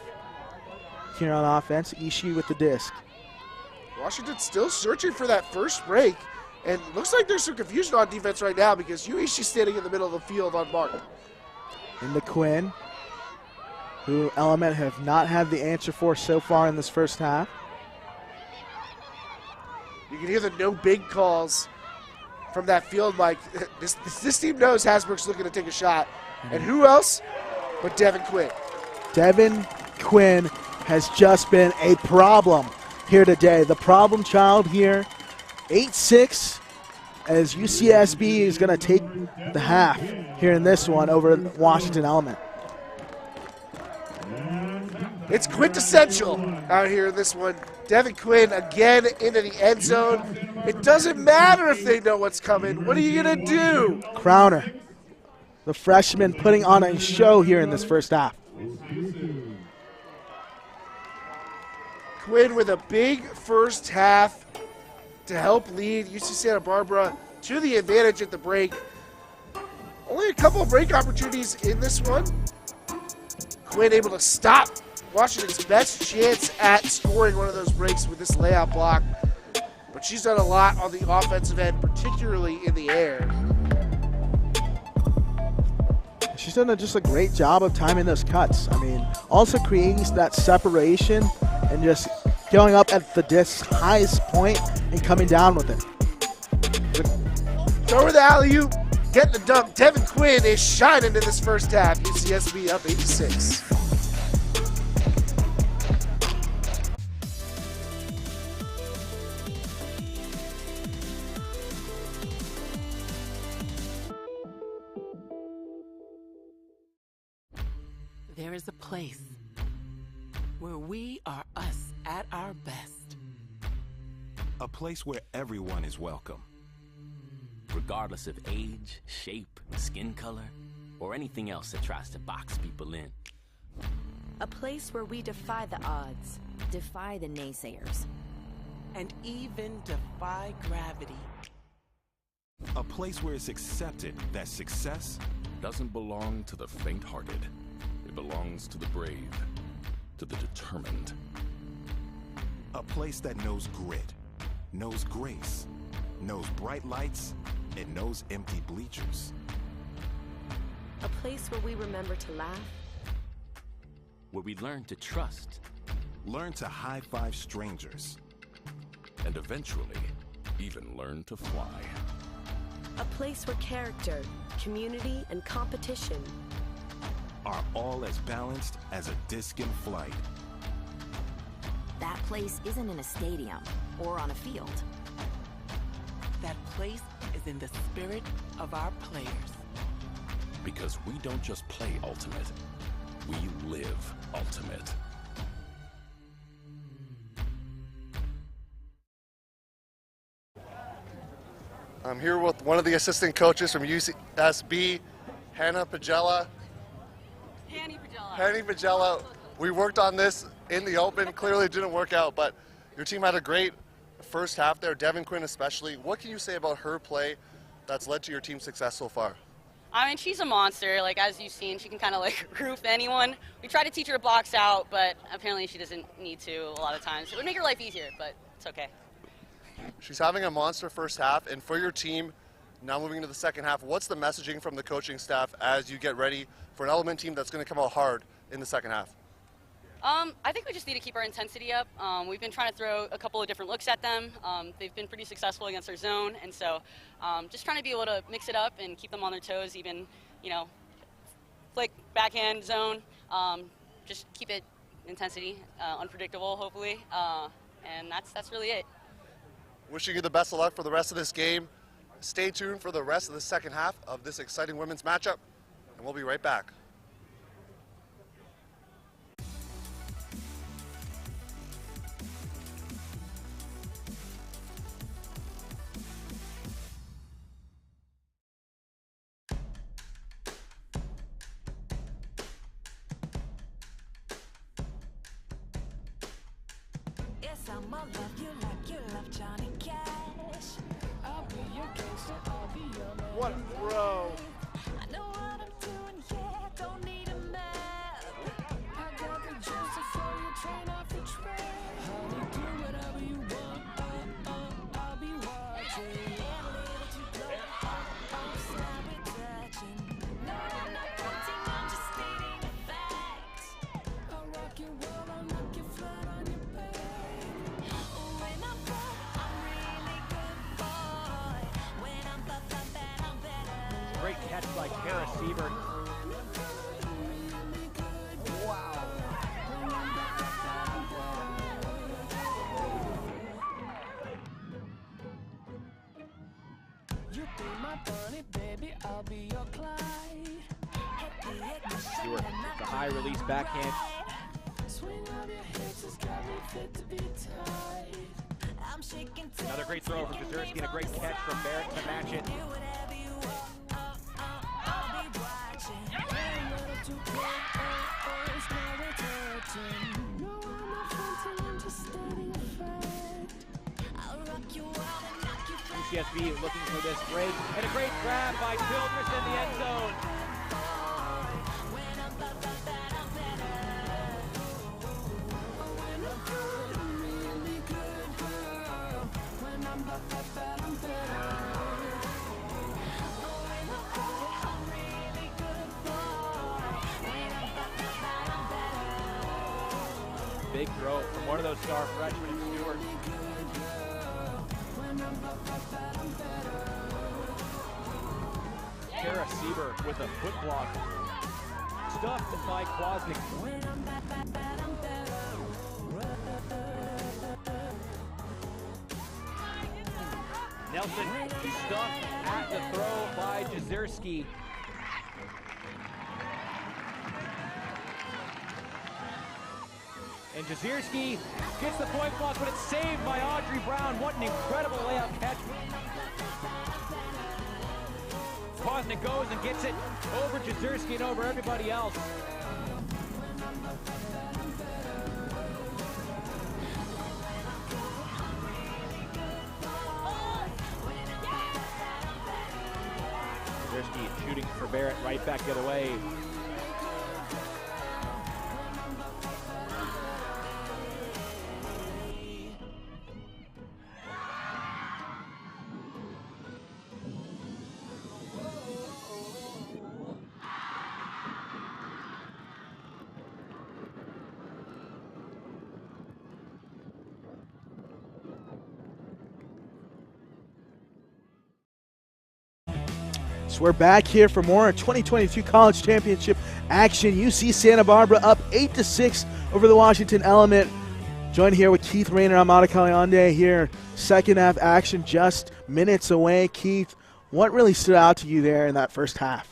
S1: here on offense. Ishii with the disc.
S2: Washington still searching for that first break, and looks like there's some confusion on defense right now because Ishii's standing in the middle of the field unmarked.
S1: Into Quinn, who Element have not had the answer for so far in this first half.
S2: You can hear the no big calls from that field mic. This team knows Hasbrook's looking to take a shot. And who else but Devin Quinn?
S1: Devin Quinn has just been a problem here today. The problem child here, 8-6, as UCSB is going to take the half here in this one over Washington Element.
S2: It's quintessential out here in this one. Devin Quinn again into the end zone. It doesn't matter if they know what's coming. What are you going to do?
S1: Crowner, the freshman, putting on a show here in this first half.
S2: Quinn with a big first half to help lead UC Santa Barbara to the advantage at the break. Only a couple of break opportunities in this one. Quinn able to stop Washington's best chance at scoring one of those breaks with this layout block. But she's done a lot on the offensive end, particularly in the air.
S1: She's done just a great job of timing those cuts. I mean, also creating that separation and just going up at the disc's highest point and coming down with it.
S2: Throw her the alley-oop, get the dunk. Devin Quinn is shining in this first half. UCSB up 8-6.
S10: There is a place where we are us at our best.
S11: A place where everyone is welcome.
S12: Regardless of age, shape, skin color, or anything else that tries to box people in.
S13: A place where we defy the odds, defy the naysayers,
S10: and even defy gravity.
S11: A place where it's accepted that success
S14: doesn't belong to the faint-hearted. It belongs to the brave, to the determined.
S11: A place that knows grit, knows grace, knows bright lights, and knows empty bleachers.
S13: A place where we remember to laugh.
S12: Where we learn to trust.
S11: Learn to high-five strangers.
S14: And eventually, even learn to fly.
S13: A place where character, community, and competition
S11: are all as balanced as a disc in flight.
S15: That place isn't in a stadium or on a field.
S10: That place is in the spirit of our players.
S14: Because we don't just play Ultimate, we live Ultimate.
S16: I'm here with one of the assistant coaches from UCSB, Hanny Pagella. We worked on this in the open. Clearly it didn't work out, but your team had a great first half there, Devin Quinn especially. What can you say about her play that's led to your team's success so far?
S17: I mean, she's a monster. Like, as you've seen, she can kind of like roof anyone. We try to teach her to box out, but apparently she doesn't need to a lot of times. It would make her life easier, but it's okay.
S16: She's having a monster first half, and for your team, now moving into the second half, what's the messaging from the coaching staff as you get ready for an Element team that's going to come out hard in the second half?
S17: I think we just need to keep our intensity up. We've been trying to throw a couple of different looks at them. They've been pretty successful against our zone, and so just trying to be able to mix it up and keep them on their toes, even, you know, flick, backhand, zone. Just keep it intensity, unpredictable, hopefully, and that's really it.
S16: Wishing you the best of luck for the rest of this game. Stay tuned for the rest of the second half of this exciting women's matchup, and we'll be right back.
S18: Yes, I'ma love you like you love Johnny Cash. I'll be your gangster, I'll be your man.
S2: What a throw.
S18: I know what I'm doing, yeah, don't need a map. I got the juice to throw your train off the train. Honey, do whatever you want, I'll be watching. And let you blow up, sabotaging. No, I'm not pointing, I'm just stating a fact. I'll rock your world, I'll knock you flat on your back. When I'm good, I'm really good, boy. When I'm bad, I'm better.
S19: Great catch by Kara Siebert.
S18: Wow. You be my bunny, baby, I'll be your Clyde.
S19: Stewart with the high release backhand.
S18: Swing of your hips has got me fit to be tied. I'm shaking.
S19: Another great throw from Jezierski and a great catch from Barrett to match it. UCSB looking for this break, and a great grab by Childress in the end zone. Big throw from one of those star freshmen in Stewart. Kara Siebert with a foot block. Stuffed by Kwasnik. Nelson stuffed at the throw by Jezierski. And Jezierski gets the point block, but it's saved by Audrey Brown. What an incredible layup catch. Kwasnik goes and gets it over Jezierski and over everybody else. Jezierski shooting for Barrett, right back the other way.
S1: So we're back here for more 2022 College Championship action. UC Santa Barbara up 8-6 over the Washington Element. Joined here with Keith Rayner. I'm Ada Kaliande here. Second half action just minutes away. Keith, what really stood out to you there in that first half?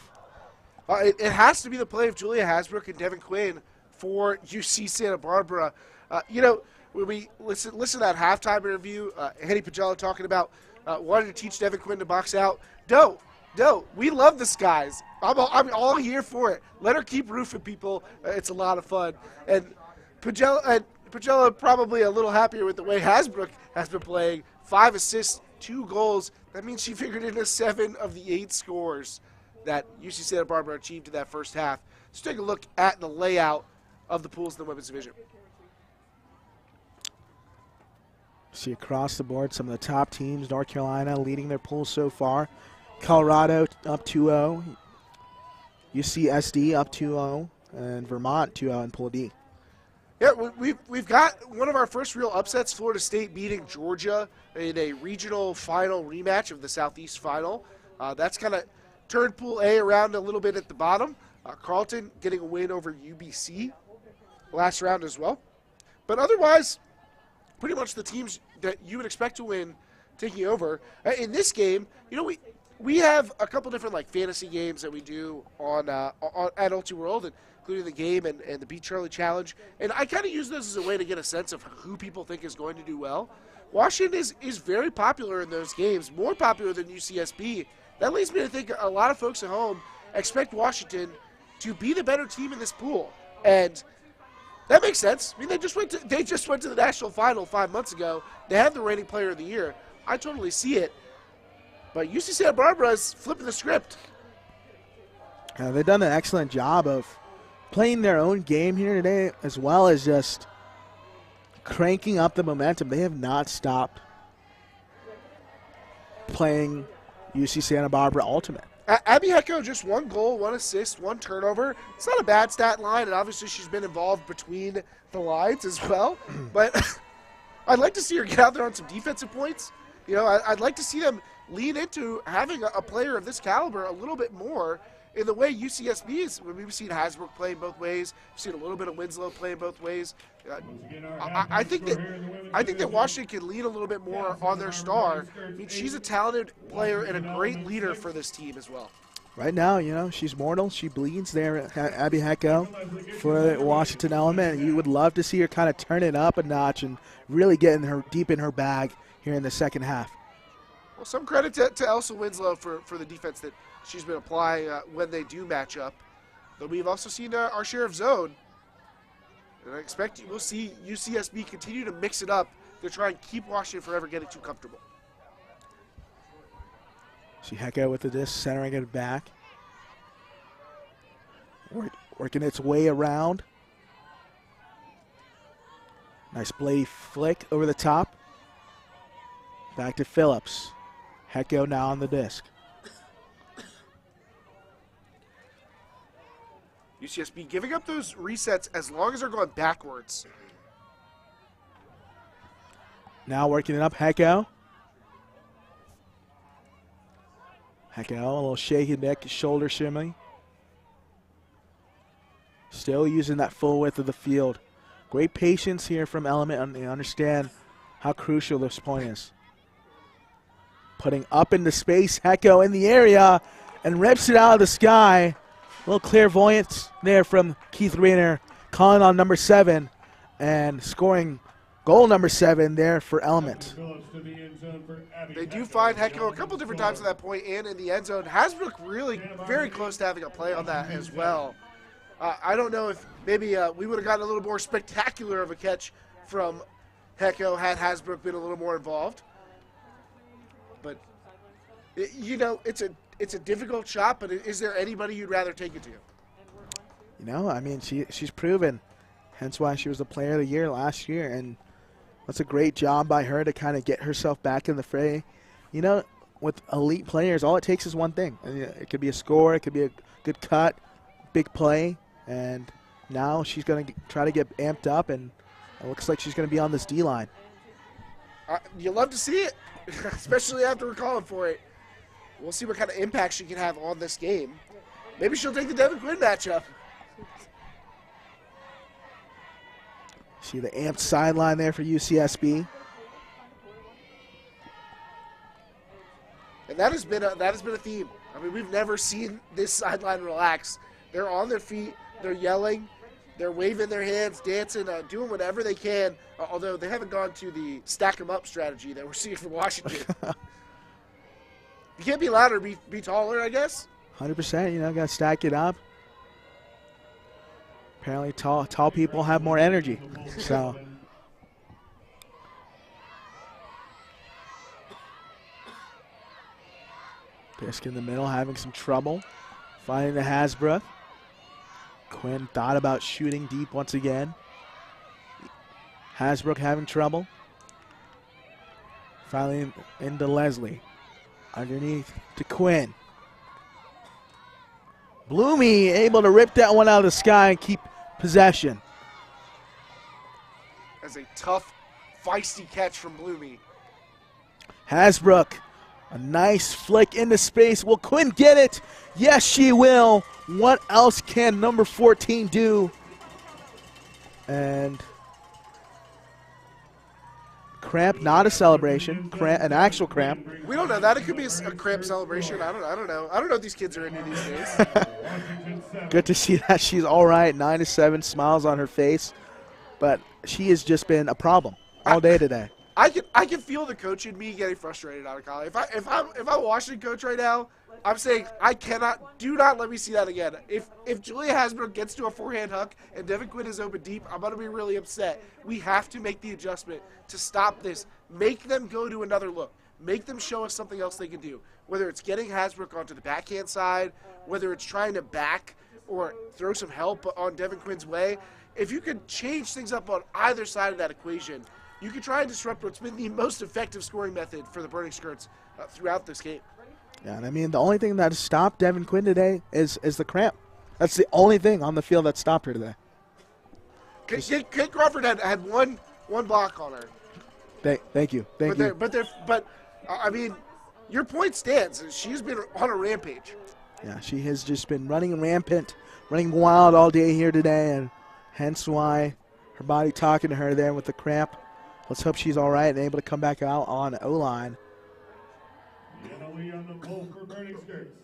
S2: It has to be the play of Julia Hasbrook and Devin Quinn for UC Santa Barbara. When we listen to that halftime interview, Henny Pagella talking about wanting to teach Devin Quinn to box out. No, we love this, guys. I'm all here for it. Let her keep roofing people. It's a lot of fun. And Pagella probably a little happier with the way Hasbrook has been playing. 5 assists, 2 goals. That means she figured in 7 of the 8 scores that UC Santa Barbara achieved in that first half. Let's take a look at the layout of the pools in the women's division.
S1: See across the board some of the top teams. North Carolina leading their pool so far. Colorado up 2-0. UCSD up 2-0. And Vermont 2-0 in Pool D.
S2: Yeah, we've got one of our first real upsets, Florida State beating Georgia in a regional final rematch of the Southeast Final. That's kind of turned Pool A around a little bit at the bottom. Carleton getting a win over UBC last round as well. But otherwise, pretty much the teams that you would expect to win taking over. In this game, we have a couple different fantasy games that we do on at Ulti World, including the game and the Beat Charlie Challenge. And I kind of use those as a way to get a sense of who people think is going to do well. Washington is very popular in those games, more popular than UCSB. That leads me to think a lot of folks at home expect Washington to be the better team in this pool. And that makes sense. I mean, they just went to the national final 5 months ago. They have the reigning player of the year. I totally see it. But UC Santa Barbara is flipping the script.
S1: They've done an excellent job of playing their own game here today, as well as just cranking up the momentum. They have not stopped playing UC Santa Barbara Ultimate.
S2: Abby Hecko, just 1 goal, 1 assist, 1 turnover. It's not a bad stat line, and obviously she's been involved between the lines as well. But I'd like to see her get out there on some defensive points. I'd like to see them lean into having a player of this caliber a little bit more in the way UCSB is. We've seen Hasbrook play in both ways. We've seen a little bit of Winslow play in both ways. I think that Washington can lean a little bit more on their star. I mean, she's a talented player and a great leader for this team as well.
S1: Right now, she's mortal. She bleeds there, Abby Hecko, for the Washington Element. You would love to see her kind of turn it up a notch and really get her deep in her bag here in the second half.
S2: Well, some credit to Elsa Winslow for the defense that she's been applying when they do match up. Though we've also seen our share of zone. And I expect we'll see UCSB continue to mix it up to try and keep Washington from ever getting too comfortable.
S1: See Hecko with the disc, centering it back. Working its way around. Nice blade flick over the top. Back to Phillips. Hecko now on the disc.
S2: UCSB giving up those resets as long as they're going backwards.
S1: Now working it up, Hecko. Hecko, a little shaky neck, shoulder shimmy. Still using that full width of the field. Great patience here from Element, and they understand how crucial this point is. Putting up into space, Hecko in the area, and rips it out of the sky. A little clairvoyance there from Keith Rayner, calling on number 7 and scoring goal number 7 there for Element.
S2: They do find Hecko a couple different times at that point and in the end zone. Hasbrook really very close to having a play on that as well. I don't know if maybe we would have gotten a little more spectacular of a catch from Hecko had Hasbrook been a little more involved. But, it's a difficult shot, but is there anybody you'd rather take it to?
S1: I mean, she's proven. Hence why she was the player of the year last year. And that's a great job by her to kind of get herself back in the fray. With elite players, all it takes is one thing. It could be a score. It could be a good cut, big play. And now she's going to try to get amped up, and it looks like she's going to be on this D-line.
S2: You love to see it, especially after we're calling for it. We'll see what kind of impact she can have on this game. Maybe she'll take the Devin Quinn matchup.
S1: See the amped sideline there for UCSB.
S2: And that has been a theme. I mean, we've never seen this sideline relax. They're on their feet, they're yelling, they're waving their hands, dancing, doing whatever they can, although they haven't gone to the stack 'em up strategy that we're seeing from Washington. You can't be louder, be taller, I guess.
S1: 100%, got to stack it up. Apparently tall people have more energy. So Disc in the middle having some trouble. Finding the Hasbrook. Quinn thought about shooting deep once again. Hasbrook having trouble. Finally into Leslie. Underneath to Quinn. Bloomy able to rip that one out of the sky and keep possession.
S2: That's a tough, feisty catch from Bloomy.
S1: Hasbrook, a nice flick into space. Will Quinn get it? Yes, she will. What else can number 14 do? And cramp, not a celebration. Cramp, an actual cramp.
S2: We don't know that. It could be a cramp celebration. I don't know. I don't know what these kids are into these days.
S1: Good to see that she's all right. 9-7, smiles on her face. But she has just been a problem all day today.
S2: I can feel the coach in me getting frustrated out of college. If I'm a Washington coach right now, I'm saying do not let me see that again. If Julia Hasbrook gets to a forehand hook and Devin Quinn is open deep, I'm gonna be really upset. We have to make the adjustment to stop this. Make them go to another look. Make them show us something else they can do. Whether it's getting Hasbrook onto the backhand side, whether it's trying to back or throw some help on Devin Quinn's way. If you could change things up on either side of that equation, you can try and disrupt what's been the most effective scoring method for the Burning Skirts throughout this game.
S1: Yeah, and I mean, the only thing that has stopped Devin Quinn today is the cramp. That's the only thing on the field that stopped her today.
S2: Kate Crawford had one block on her.
S1: Thank you. Thank you.
S2: But I mean, your point stands. She's been on a rampage.
S1: Yeah, she has just been running rampant, running wild all day here today, and hence why her body talking to her there with the cramp. Let's hope she's all right and able to come back out on O-line.
S3: On the pole for Burning Skirts.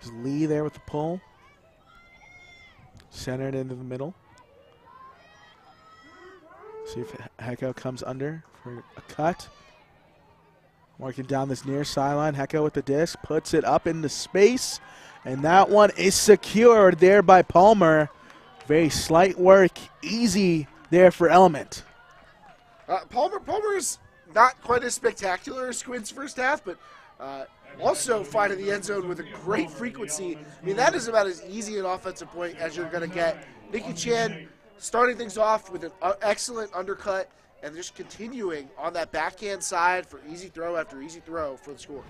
S1: There's Lee there with the pull. Centered into the middle. See if Hecko comes under for a cut. Working down this near sideline. Hecko with the disc. Puts it up into space. And that one is secured there by Palmer. Very slight work. Easy there for Element.
S2: Palmer's not quite as spectacular as Quinn's first half, but also finding the end zone with a great frequency. I mean, that is about as easy an offensive point as you're going to get. Nikki Chan starting things off with an excellent undercut and just continuing on that backhand side for easy throw after easy throw for the score.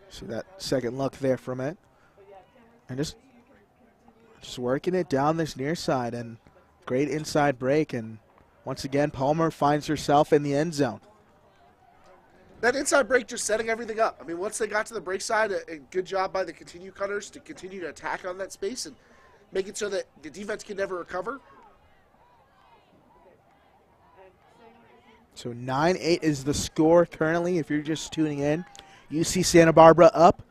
S1: See that second look there from it. And just working it down this near side, and great inside break, and once again Palmer finds herself in the end zone.
S2: That inside break just setting everything up. I mean, once they got to the break side, a good job by the continue cutters to continue to attack on that space and make it so that the defense can never recover.
S1: So 9-8 is the score currently if you're just tuning in. You see Santa Barbara up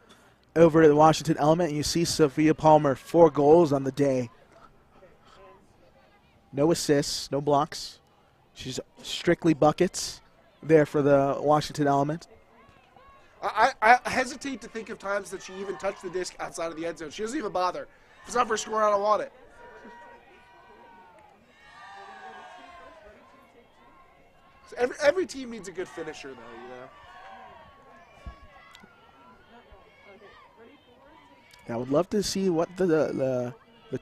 S1: over the Washington Element, and you see Sophia Palmer, 4 goals on the day. No assists, no blocks. She's strictly buckets there for the Washington Element.
S2: I hesitate to think of times that she even touched the disc outside of the end zone. She doesn't even bother. If it's not for a score, I don't want it. So every team needs a good finisher, though, you know?
S1: I would love to see what the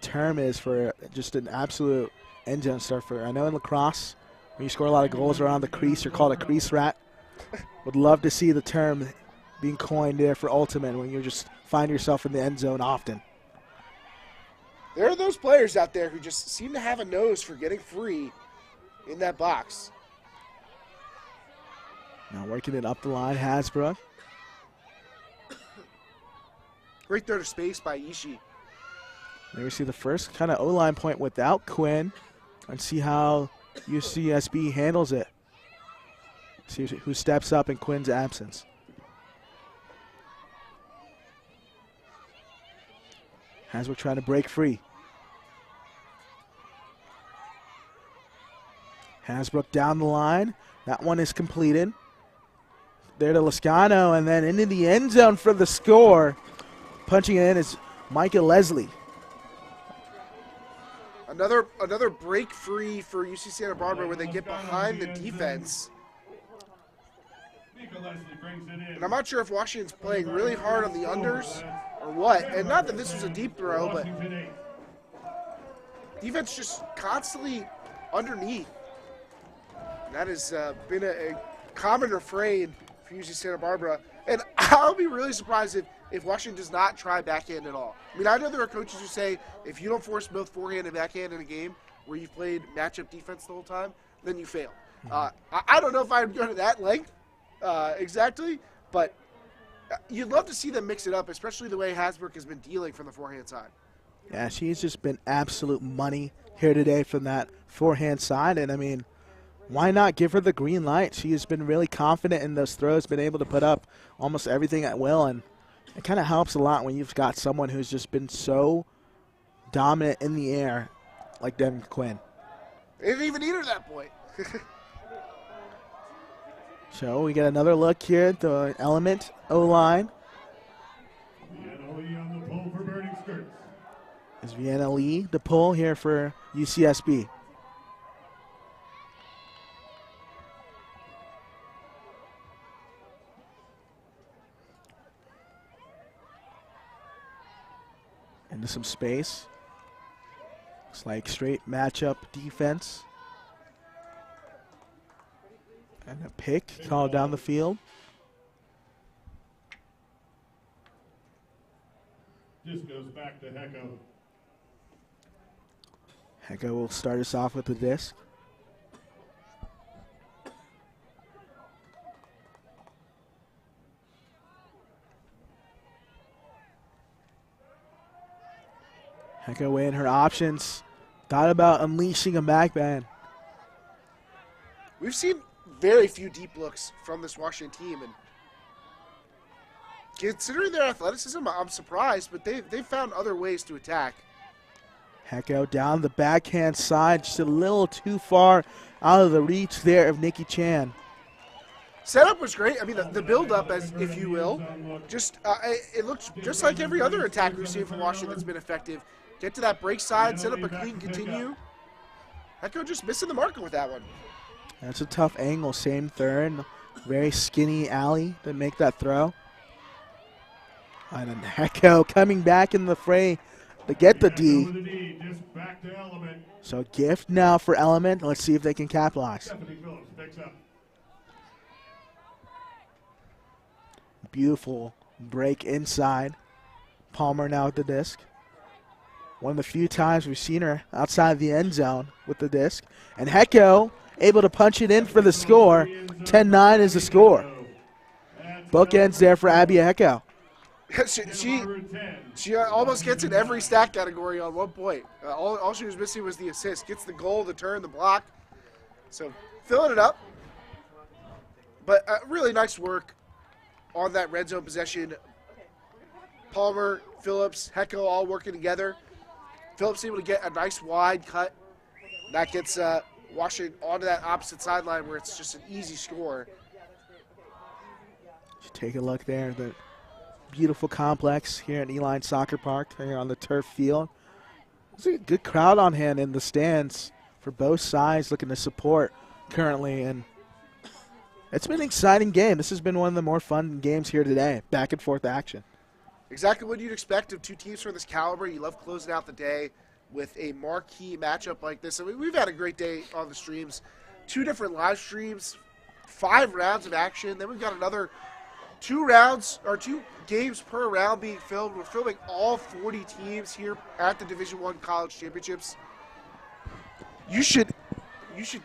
S1: term is for just an absolute end zone surfer. I know in lacrosse, when you score a lot of goals around the crease, you're called a crease rat. Would love to see the term being coined there for ultimate when you just find yourself in the end zone often.
S2: There are those players out there who just seem to have a nose for getting free in that box.
S1: Now working it up the line, Hasbrook.
S2: Great throw to space by Ishii.
S1: There we see the first kind of O-line point without Quinn, and see how UCSB handles it. See who steps up in Quinn's absence. Hasbrook trying to break free. Hasbrook down the line. That one is completed. There to Lascano, and then into the end zone for the score. Punching it in is Micah Leslie.
S2: Another break free for UC Santa Barbara where they get behind the defense. And I'm not sure if Washington's playing really hard on the unders or what. And not that this was a deep throw, but defense just constantly underneath. And that has been a common refrain for UC Santa Barbara. And I'll be really surprised if Washington does not try backhand at all. I mean, I know there are coaches who say if you don't force both forehand and backhand in a game where you've played matchup defense the whole time, then you fail. I don't know if I would go to that length exactly, but you'd love to see them mix it up, especially the way Hasbrook has been dealing from the forehand side.
S1: Yeah, she's just been absolute money here today from that forehand side, and I mean, why not give her the green light? She has been really confident in those throws, been able to put up almost everything at will, and it kind of helps a lot when you've got someone who's just been so dominant in the air like Devin Quinn.
S2: They didn't even need her at that point.
S1: So we get another look here at the Element O-line.
S3: Vienna Lee on the pull for Burning Skirts.
S1: Is Vienna Lee the pull here for UCSB? Into some space. Looks like straight matchup defense. And a pick called down the field.
S3: This goes back to Hecko.
S1: Hecko will start us off with the disc. Hecko weighing her options. Thought about unleashing a backband.
S2: We've seen very few deep looks from this Washington team, and considering their athleticism, I'm surprised, but they've found other ways to attack.
S1: Hecko down the backhand side, just a little too far out of the reach there of Nikki Chan.
S2: Setup was great. I mean, the build-up, as if you will, just it looks just like every other attack we've seen from Washington that's been effective. Get to that break side, set up a clean continue. Hecko just missing the marker with that one.
S1: That's a tough angle, same third. Very skinny alley to make that throw. And then Hecko coming back in the fray to get the D. So gift now for Element. Let's see if they can capitalize. Beautiful break inside. Palmer now with the disc. One of the few times we've seen her outside the end zone with the disc. And Hecko able to punch it in for the score. 10-9 is the score. Bookends there for Abby Hecko.
S2: She almost gets in every stat category on one point. All she was missing was the assist. Gets the goal, the turn, the block. So filling it up. But really nice work on that red zone possession. Palmer, Phillips, Hecko all working together. Phillips able to get a nice wide cut. That gets Washington onto that opposite sideline where it's just an easy score.
S1: Take a look there. The beautiful complex here at Eline Soccer Park here on the turf field. There's a good crowd on hand in the stands for both sides looking to support currently. And it's been an exciting game. This has been one of the more fun games here today. Back and forth action.
S2: Exactly what you'd expect of two teams from this caliber. You love closing out the day with a marquee matchup like this. I mean, we've had a great day on the streams. 2 different live streams, 5 rounds of action. Then we've got another 2 rounds or 2 games per round being filmed. We're filming all 40 teams here at the Division I College Championships. You should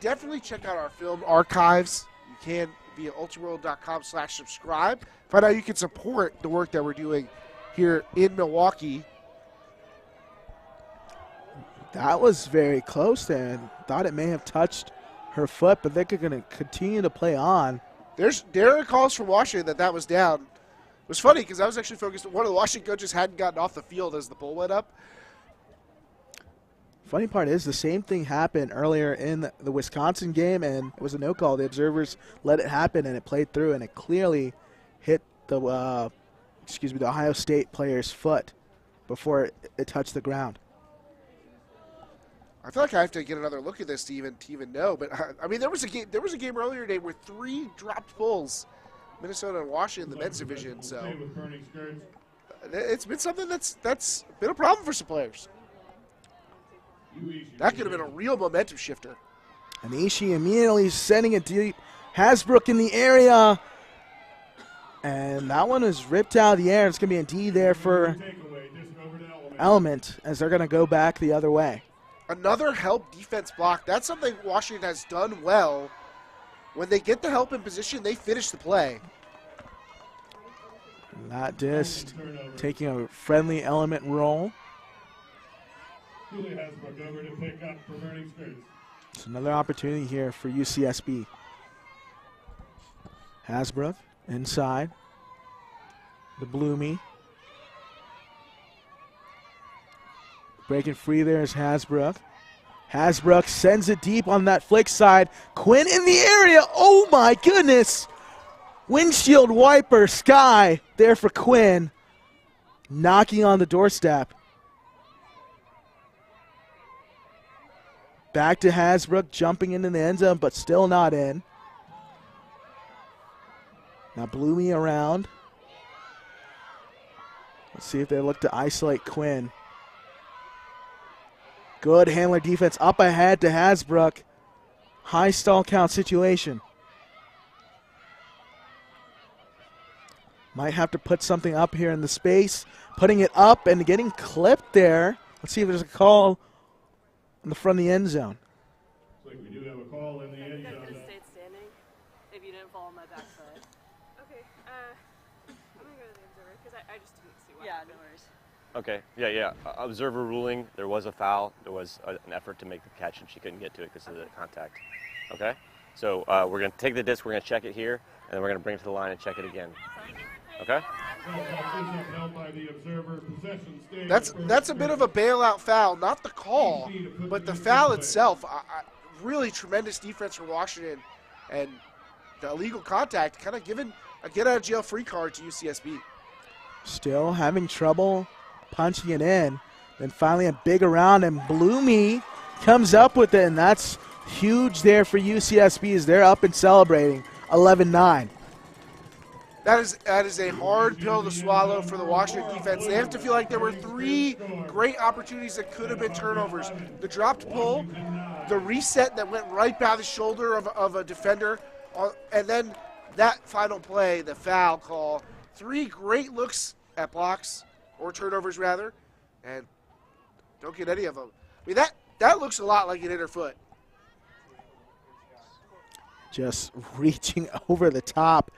S2: definitely check out our film archives. You can via ultraworld.com/subscribe. Find out you can support the work that we're doing here in Milwaukee.
S1: That was very close there, and thought it may have touched her foot, but they're going to continue to play on.
S2: There are calls from Washington that was down. It was funny because I was actually focused. One of the Washington coaches hadn't gotten off the field as the pole went up.
S1: Funny part is the same thing happened earlier in the Wisconsin game, and it was a no call. The observers let it happen, and it played through, and it clearly hit the the Ohio State player's foot before it touched the ground.
S2: I feel like I have to get another look at this to even know. But I mean, there was a game earlier today where 3 dropped pulls, Minnesota and Washington, the men's division. So it's been something that's been a problem for some players. That could have been a real momentum shifter.
S1: And Ishii immediately sending it deep. Hasbrook in the area. And that one is ripped out of the air. It's going to be a D there for Element as they're going to go back the other way.
S2: Another help defense block. That's something Washington has done well. When they get the help in position, they finish the play.
S1: And that disc taking a friendly Element roll. It's another opportunity here for UCSB. Hasbrook inside. The Bloomy. Breaking free there is Hasbrook. Hasbrook sends it deep on that flick side. Quinn in the area. Oh my goodness. Windshield wiper sky there for Quinn. Knocking on the doorstep. Back to Hasbrook, jumping into the end zone, but still not in. Now Bloomy around. Let's see if they look to isolate Quinn. Good handler defense up ahead to Hasbrook. High stall count situation. Might have to put something up here in the space. Putting it up and getting clipped there. Let's see if there's a call in the front of the end zone.
S3: Looks like we do have a call in the end zone.
S8: Just stayed standing if you didn't fall on my backside.
S4: Okay, I'm going to go to the observer because I just didn't see what
S8: happened. No worries.
S6: Okay, yeah. Observer ruling, there was a foul. There was an effort to make the catch, and she couldn't get to it because of the contact. Okay? So we're going to take the disc, we're going to check it here, and then we're going to bring it to the line and check it again. Okay?
S2: That's a bit of a bailout foul, not the call, but the foul itself. Really tremendous defense for Washington, and the illegal contact kind of giving a get-out-of-jail-free card to UCSB.
S1: Still having trouble punching it in. Then finally a big around, and Bloomy comes up with it, and that's huge there for UCSB as they're up and celebrating 11-9.
S2: That is a hard pill to swallow for the Washington defense. They have to feel like there were 3 great opportunities that could have been turnovers. The dropped pull, the reset that went right by the shoulder of a defender, and then that final play, the foul call. 3 great looks at blocks, or turnovers rather, and don't get any of them. I mean, that looks a lot like it hit her foot.
S1: Just reaching over the top.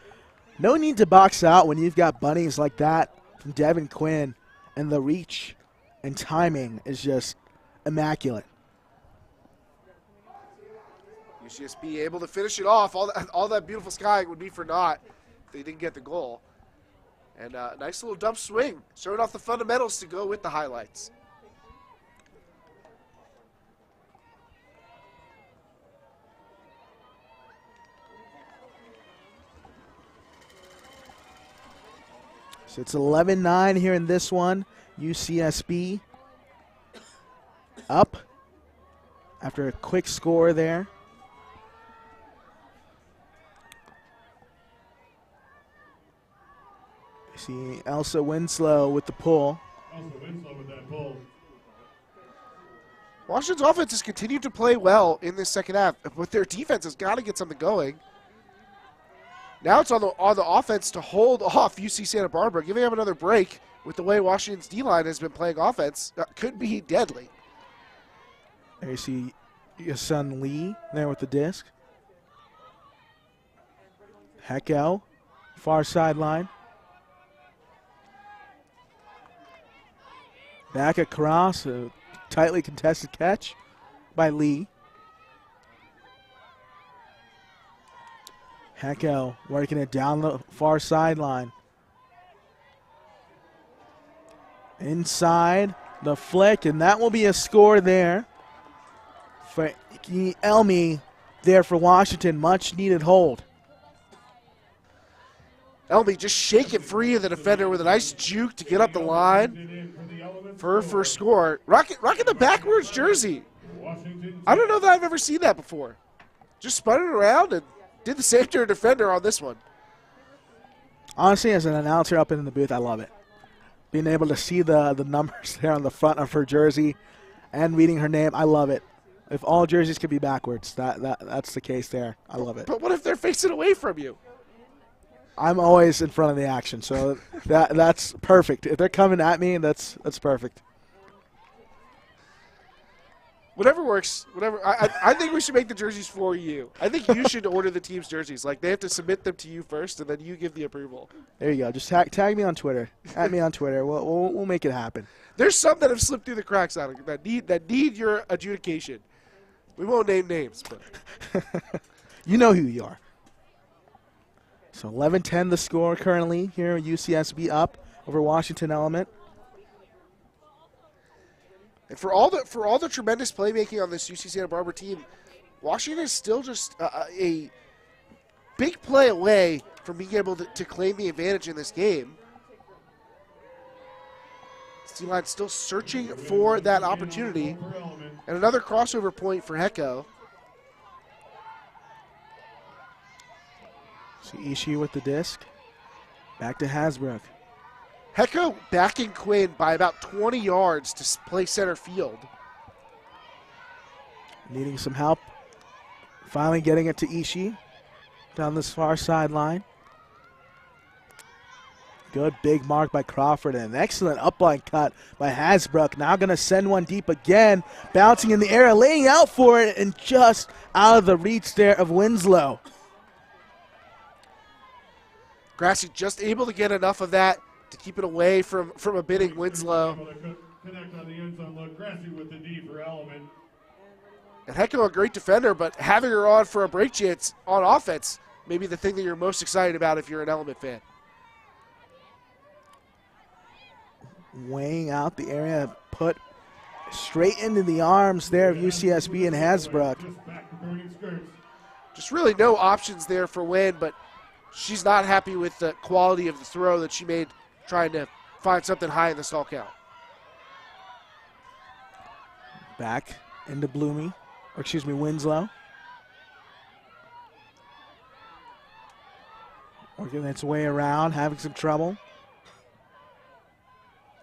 S1: No need to box out when you've got bunnies like that from Devin Quinn, and the reach and timing is just immaculate.
S2: UCSB able to finish it off. All that beautiful sky would be for naught if they didn't get the goal. And a nice little dump swing, showing off the fundamentals to go with the highlights.
S1: So it's 11-9 here in this one. UCSB up after a quick score there. See Elsa Winslow with the pull.
S2: Washington's offense has continued to play well in this second half, but their defense has got to get something going. Now it's on the offense to hold off UC Santa Barbara, giving them another break with the way Washington's D-line has been playing offense. That could be deadly.
S1: There you see Yasun Lee there with the disc. Hecko, far sideline. Back across, a tightly contested catch by Lee. Hecko working it down the far sideline. Inside the flick, and that will be a score there for Elmi there for Washington. Much needed hold.
S2: Elmi just shaking free of the defender with a nice juke to get up the line for her first score. Rocking the backwards jersey. I don't know that I've ever seen that before. Just spun it around and did the same to her defender on this one.
S1: Honestly, as an announcer up in the booth, I love it. Being able to see the numbers there on the front of her jersey and reading her name, I love it. If all jerseys could be backwards, that's the case there. I love it.
S2: But what if they're facing away from you?
S1: I'm always in front of the action, so that's perfect. If they're coming at me, that's perfect.
S2: Whatever works, whatever. I think we should make the jerseys for you. I think you should order the team's jerseys. Like, they have to submit them to you first, and then you give the approval.
S1: There you go. Just tag me on Twitter. At me on Twitter. We'll make it happen.
S2: There's some that have slipped through the cracks out of that need your adjudication. We won't name names, but
S1: you know who you are. So 11-10 the score currently here. UCSB up over Washington Element.
S2: And for all the tremendous playmaking on this UC Santa Barbara team, Washington is still just a big play away from being able to claim the advantage in this game. C-Line still searching for that opportunity. And another crossover point for Hecko.
S1: See Ishii with the disc. Back to Hasbrook.
S2: Hecko backing Quinn by about 20 yards to play center field.
S1: Needing some help. Finally getting it to Ishii down this far sideline. Good big mark by Crawford and an excellent upline cut by Hasbrook. Now going to send one deep again. Bouncing in the air, laying out for it, and just out of the reach there of Winslow.
S2: Grassi just able to get enough of that to keep it away from a bidding Winslow.
S3: Connect on the end zone look. Grassi with the D for Element.
S2: And Hecko, a great defender, but having her on for a break chance on offense may be the thing that you're most excited about if you're an Element fan.
S1: Weighing out the area, put straight into the arms there of UCSB and Hasbrook.
S2: Just really no options there for Wynn, but she's not happy with the quality of the throw that she made trying to find something high in the stall count.
S1: Back into Winslow. Working its way around, having some trouble.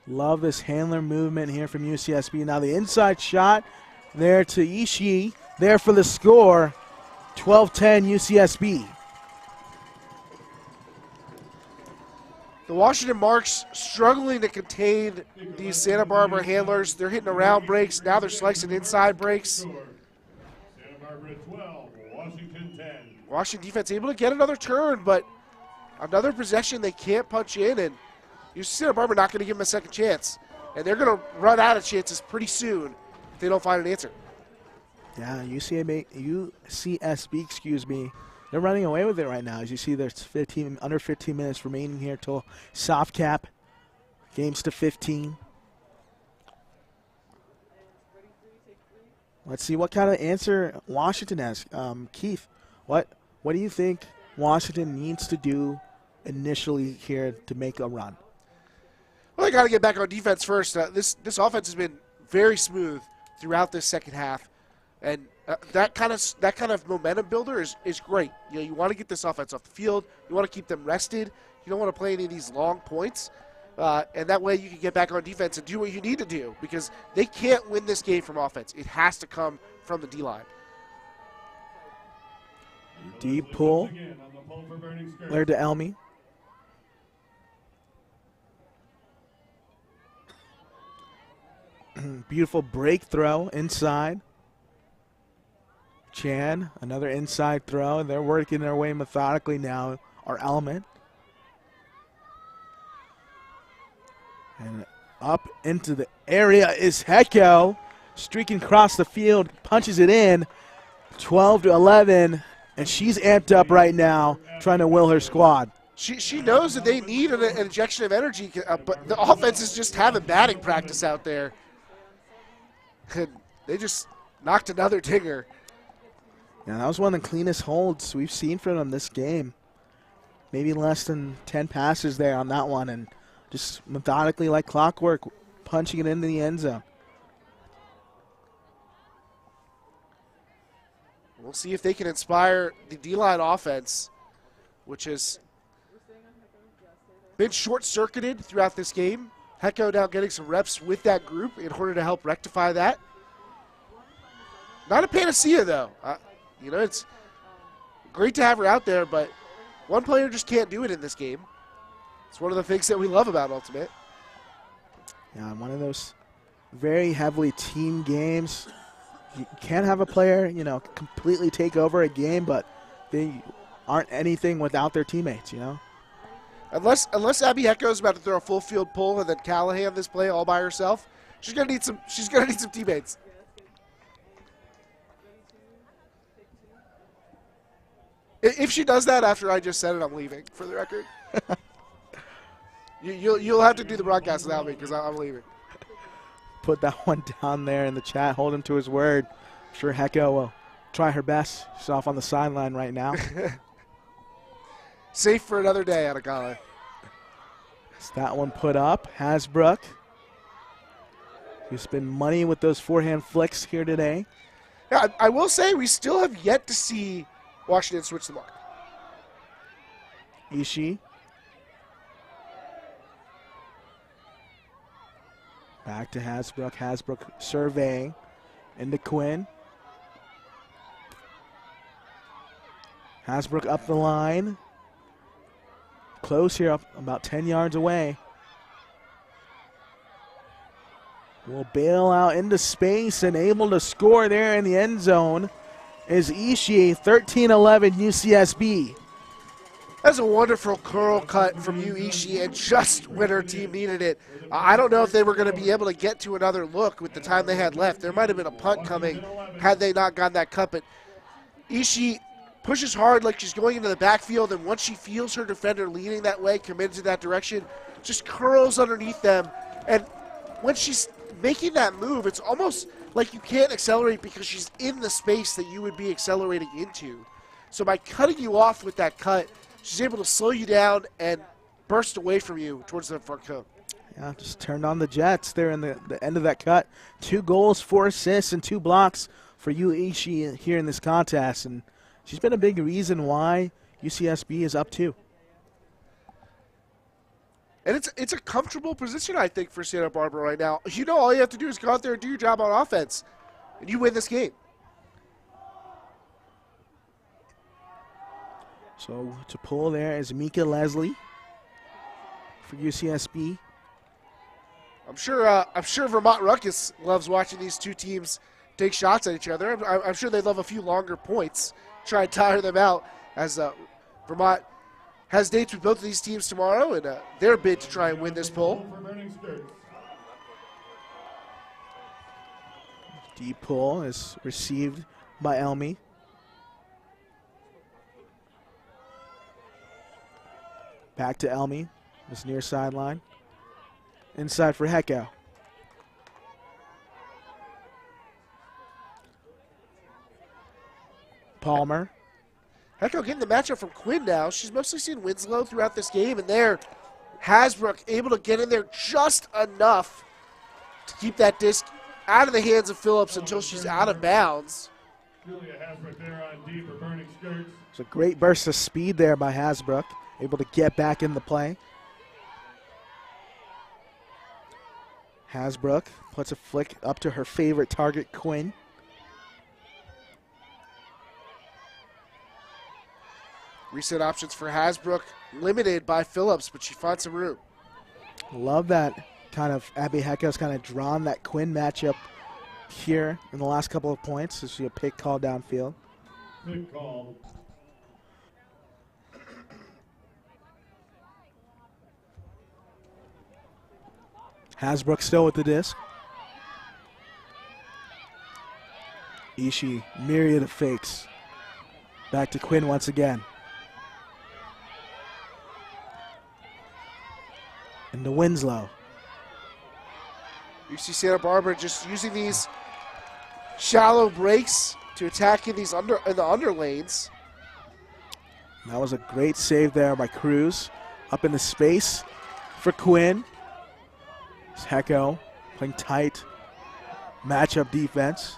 S1: Love this handler movement here from UCSB. Now the inside shot there to Ishii. There for the score. 12-10 UCSB.
S2: The Washington Marks struggling to contain these Santa Barbara handlers. They're hitting around breaks. Now they're slicing inside breaks.
S3: Santa Barbara 12, Washington 10.
S2: Washington defense able to get another turn, but another possession they can't punch in, and UC Santa Barbara not going to give them a second chance. And they're going to run out of chances pretty soon if they don't find an answer.
S1: Yeah, UCSB, they're running away with it right now. As you see, there's under 15 minutes remaining here till soft cap. Games to 15. Let's see what kind of answer Washington has. Keith, what do you think Washington needs to do initially here to make a run?
S2: Well, they got to get back on defense first. This offense has been very smooth throughout this second half, and that kind of momentum builder is great. You know, you want to get this offense off the field. You want to keep them rested. You don't want to play any of these long points, and that way you can get back on defense and do what you need to do, because they can't win this game from offense. It has to come from the D-line.
S1: Deep pull. There to Elmi. Beautiful break throw inside. Chan, another inside throw. They're working their way methodically now our element. And up into the area is Hecko, streaking across the field, punches it in, 12-11, and she's amped up right now, trying to will her squad.
S2: She knows that they need an injection of energy, but the offense is just having batting practice out there. And they just knocked another dinger.
S1: Yeah, that was one of the cleanest holds we've seen from them this game. Maybe less than 10 passes there on that one, and just methodically, like clockwork, punching it into the end zone.
S2: We'll see if they can inspire the D-line offense, which has been short-circuited throughout this game. Hecko now getting some reps with that group in order to help rectify that. Not a panacea, though. You know, it's great to have her out there, but one player just can't do it in this game. It's one of the things that we love about Ultimate.
S1: Yeah, one of those very heavily team games. You can't have a player, you know, completely take over a game, but they aren't anything without their teammates, you know.
S2: Unless Abby Hecko is about to throw a full field pull and then Callahan this play all by herself, she's gonna need some teammates. If she does that after I just said it, I'm leaving, for the record. You'll have to do the broadcast without me because I'm leaving.
S1: Put that one down there in the chat. Hold him to his word. I'm sure Hecko will try her best. She's off on the sideline right now.
S2: Safe for another day, Atakale.
S1: It's that one put up. Hasbrook. He's been money with those forehand flicks here today.
S2: Yeah, I will say we still have yet to see Washington switch the mark.
S1: Ishii. Back to Hasbrook. Hasbrook surveying into Quinn. Hasbrook up the line. Close here, up about 10 yards away. Will bail out into space and able to score there in the end zone is Ishii, 13-11 UCSB.
S2: That's a wonderful curl cut from you, Ishii, and just when her team needed it. I don't know if they were going to be able to get to another look with the time they had left. There might have been a punt coming had they not gotten that cut, but Ishii pushes hard like she's going into the backfield, and once she feels her defender leaning that way, committed to that direction, just curls underneath them. And when she's making that move, it's almost like you can't accelerate because she's in the space that you would be accelerating into. So by cutting you off with that cut, she's able to slow you down and burst away from you towards the front cone.
S1: Yeah, just turned on the Jets there in the end of that cut. 2 goals, 4 assists, and 2 blocks for Yu Ishii here in this contest. And she's been a big reason why UCSB is up 2.
S2: And it's a comfortable position, I think, for Santa Barbara right now. You know, all you have to do is go out there and do your job on offense, and you win this game.
S1: So to pull there is Mika Leslie for UCSB.
S2: I'm sure Vermont Ruckus loves watching these two teams take shots at each other. I'm sure they love a few longer points, try and tire them out, as Vermont has dates with both of these teams tomorrow in their bid to try and win this poll.
S1: Deep pull is received by Elmi. Back to Elmi, this near sideline. Inside for Hecko. Palmer.
S2: Hecko getting the matchup from Quinn now. She's mostly seen Winslow throughout this game, and there, Hasbrook able to get in there just enough to keep that disc out of the hands of Phillips until she's out of bounds.
S1: It's a great burst of speed there by Hasbrook, able to get back in the play. Hasbrook puts a flick up to her favorite target, Quinn.
S2: Reset options for Hasbrook, limited by Phillips, but she finds some room.
S1: Love that kind of Abby Hecko's kind of drawn that Quinn matchup here in the last couple of points. So she a pick call downfield.
S3: Pick call.
S1: Hasbrook still with the disc. Ishii, myriad of fakes. Back to Quinn once again. And to Winslow.
S2: You see Santa Barbara just using these shallow breaks to attack in the under lanes.
S1: That was a great save there by Cruz. Up in the space for Quinn. It's Hecko playing tight matchup defense.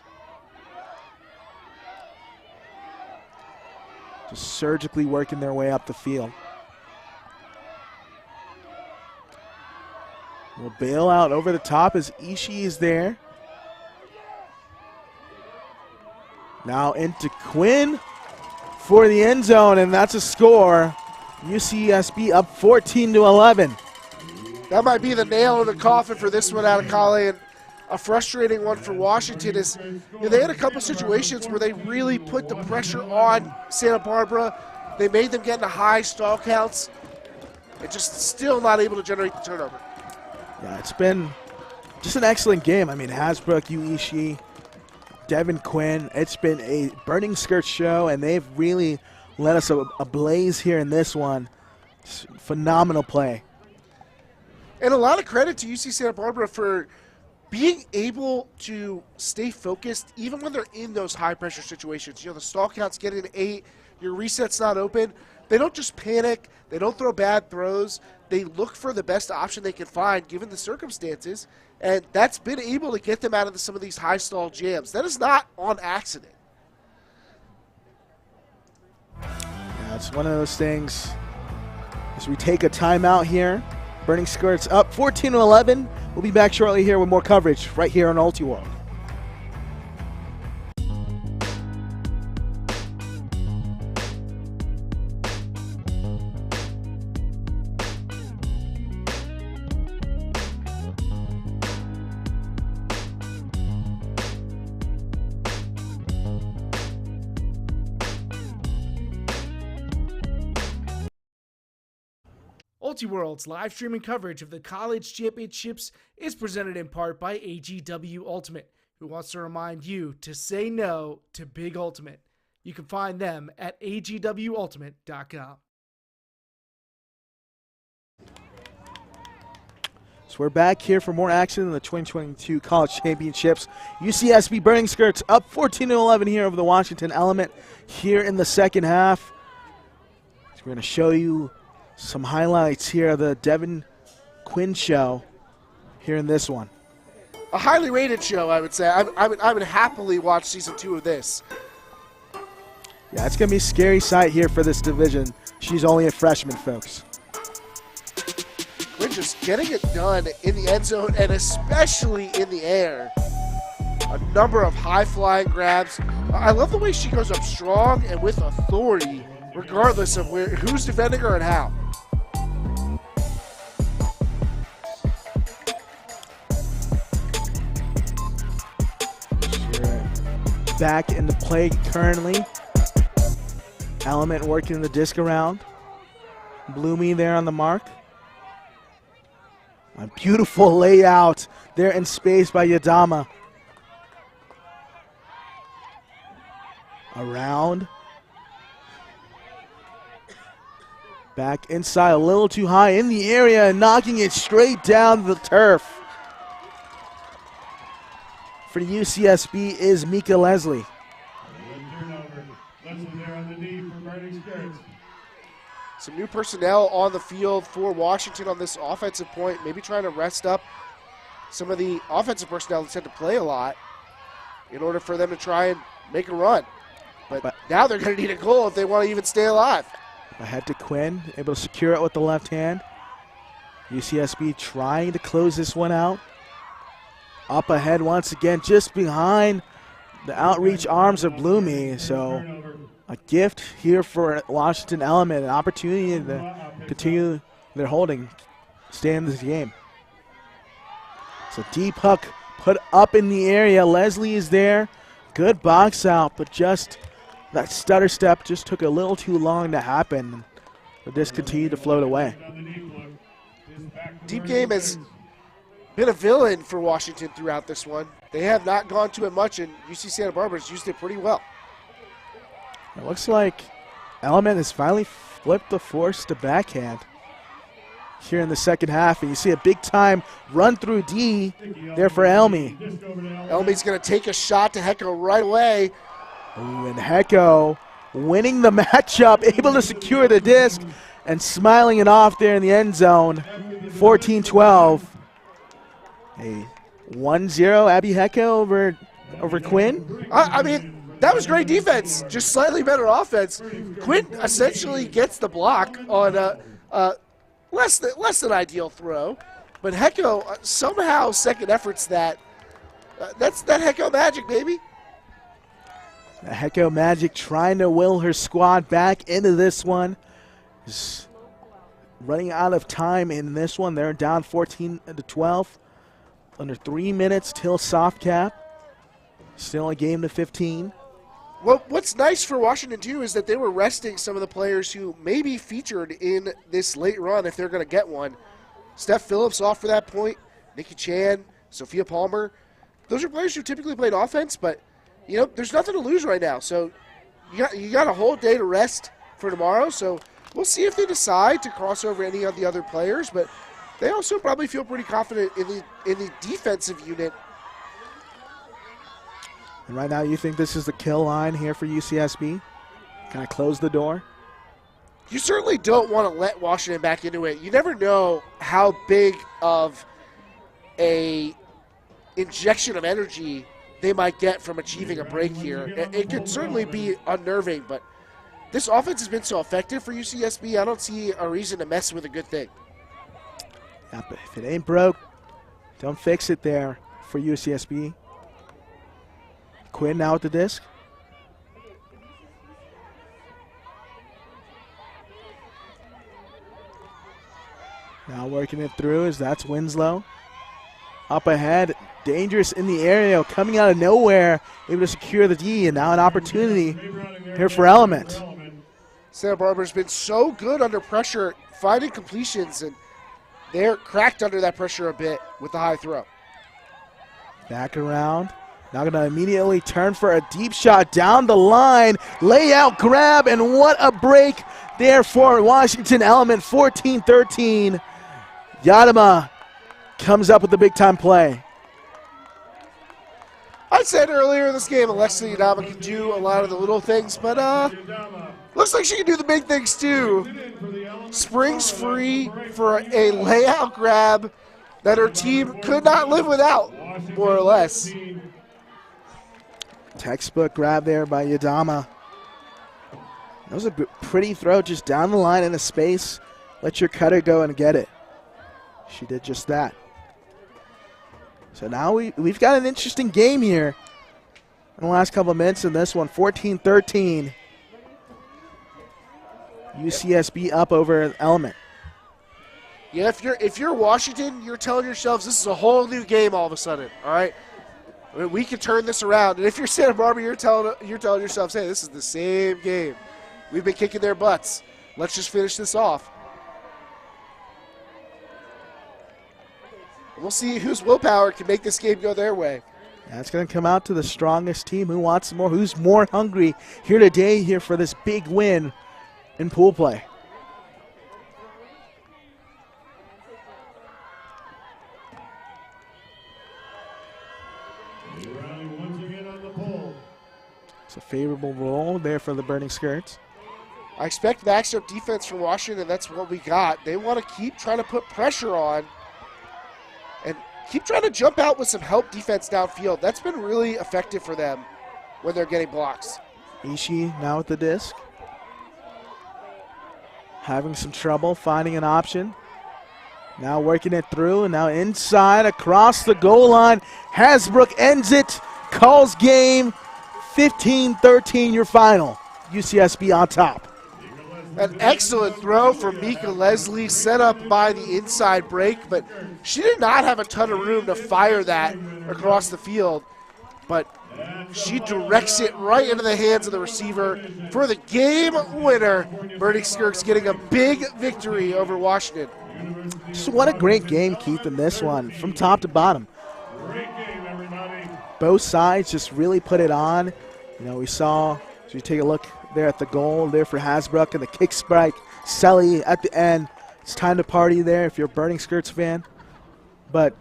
S1: Just surgically working their way up the field. Will bail out over the top as Ishii is there. Now into Quinn for the end zone, and that's a score. UCSB up 14-11.
S2: That might be the nail in the coffin for this one out of Kale, and a frustrating one for Washington is they had a couple situations where they really put the pressure on Santa Barbara. They made them get into high stall counts and just still not able to generate the turnover.
S1: Yeah, it's been just an excellent game. I mean, Hasbrook, Ishii, Devin Quinn, it's been a burning skirt show, and they've really let us ablaze here in this one. Phenomenal play.
S2: And a lot of credit to UC Santa Barbara for being able to stay focused even when they're in those high-pressure situations. You know, the stall count's getting to 8, your reset's not open. They don't just panic. They don't throw bad throws. They look for the best option they can find given the circumstances, and that's been able to get them out of some of these high-stall jams. That is not on accident.
S1: Yeah, it's one of those things. As we take a timeout here, Burning Skirts up 14-11. We'll be back shortly here with more coverage right here on UltiWorld.
S7: UltiWorld's live streaming coverage of the college championships is presented in part by AGW Ultimate, who wants to remind you to say no to Big Ultimate. You can find them at agwultimate.com.
S1: So we're back here for more action in the 2022 college championships. UCSB Burning Skirts up 14-11 here over the Washington Element here in the second half. So we're going to show you some highlights here of the Devin Quinn show here in this one.
S2: A highly rated show, I would say. I would happily watch season 2 of this.
S1: Yeah, it's going to be a scary sight here for this division. She's only a freshman, folks.
S2: Quinn just getting it done in the end zone and especially in the air. A number of high-flying grabs. I love the way she goes up strong and with authority, regardless of who's defending her and how.
S1: Back into play currently. Element working the disc around. Bloomy there on the mark. A beautiful layout there in space by Yadama. Around. Back inside a little too high in the area and knocking it straight down the turf. For UCSB is Mika Leslie.
S2: Some new personnel on the field for Washington on this offensive point, maybe trying to rest up some of the offensive personnel that tend to play a lot in order for them to try and make a run. But now they're going to need a goal if they want to even stay alive.
S1: Ahead to Quinn, able to secure it with the left hand. UCSB trying to close this one out. Up ahead once again, just behind the outreach arms of Bloomy. So a gift here for Washington Element, an opportunity to continue their holding, stay in this game. So deep hook put up in the area. Leslie is there. Good box out, but just that stutter step just took a little too long to happen. But this continued to float away.
S2: Deep game has been a villain for Washington throughout this one. They have not gone to it much, and UC Santa Barbara's used it pretty well.
S1: It looks like Element has finally flipped the force to backhand here in the second half, and you see a big-time run through D there for Elmi.
S2: Elmi's going to take a shot to Hecko right away.
S1: Ooh, and Hecko winning the matchup, able to secure the disc and smiling it off there in the end zone. 14-12. A 1-0 Abby Hecko over Quinn.
S2: I mean, that was great defense, just slightly better offense. Quinn essentially gets the block on a less than ideal throw, but Hecko somehow second efforts that. That's that Hecko magic, baby.
S1: The Hecko magic trying to will her squad back into this one. Just running out of time in this one. They're down 14-12. Under 3 minutes till soft cap. Still a game to 15.
S2: Well, what's nice for Washington, too, is that they were resting some of the players who may be featured in this late run if they're going to get one. Steph Phillips off for that point, Nikki Chan, Sophia Palmer. Those are players who typically played offense, but, you know, there's nothing to lose right now. So you got a whole day to rest for tomorrow. So we'll see if they decide to cross over any of the other players, but they also probably feel pretty confident in the defensive unit.
S1: And right now you think this is the kill line here for UCSB? Kind of close the door?
S2: You certainly don't want to let Washington back into it. You never know how big of a injection of energy they might get from achieving a break here. It could certainly be unnerving, but this offense has been so effective for UCSB, I don't see a reason to mess with a good thing.
S1: Yeah, but if it ain't broke, don't fix it there for UCSB. Quinn now with the disc. Now working it through as that's Winslow. Up ahead, dangerous in the area, coming out of nowhere, able to secure the D, and now an opportunity here for Element.
S2: Santa Barbara's been so good under pressure, finding completions, and they're cracked under that pressure a bit with the high throw.
S1: Back around. Now going to immediately turn for a deep shot down the line. Layout grab, and what a break there for Washington Element, 14-13. Yadama comes up with the big-time play.
S2: I said earlier in this game, Alexa Yadama can do a lot of the little things, but looks like she can do the big things too. Springs free for a layout grab that her team could not live without, more or less.
S1: Textbook grab there by Yadama. That was a pretty throw just down the line into space. Let your cutter go and get it. She did just that. So now we've got an interesting game here in the last couple of minutes in this one. 14-13. UCSB up over Element.
S2: Yeah, if you're Washington, you're telling yourselves this is a whole new game all of a sudden, all right? We can turn this around. And if you're Santa Barbara, you're telling yourselves, hey, this is the same game. We've been kicking their butts. Let's just finish this off. We'll see whose willpower can make this game go their way.
S1: That's going to come out to the strongest team. Who wants more? Who's more hungry here today here for this big win in pool play? It's a favorable roll there for the Burning Skirts.
S2: I expect maxed-up defense from Washington, and that's what we got. They want to keep trying to put pressure on and keep trying to jump out with some help defense downfield. That's been really effective for them when they're getting blocks.
S1: Ishii now with the disc. Having some trouble finding an option. Now working it through, and now inside across the goal line. Hasbrook ends it, calls game. 15-13 your final. UCSB on top.
S2: An excellent throw from Mika Leslie, set up by the inside break, but she did not have a ton of room to fire that across the field. But she directs it right into the hands of the receiver for the game winner. Burning Skirts getting a big victory over Washington.
S1: Just what a great game, Keith, in this one, from top to bottom.
S3: Great game, everybody.
S1: Both sides just really put it on. You know, we saw, so you take a look there at the goal there for Hasbrook and the kick strike, Selly at the end. It's time to party there if you're a Burning Skirts fan. But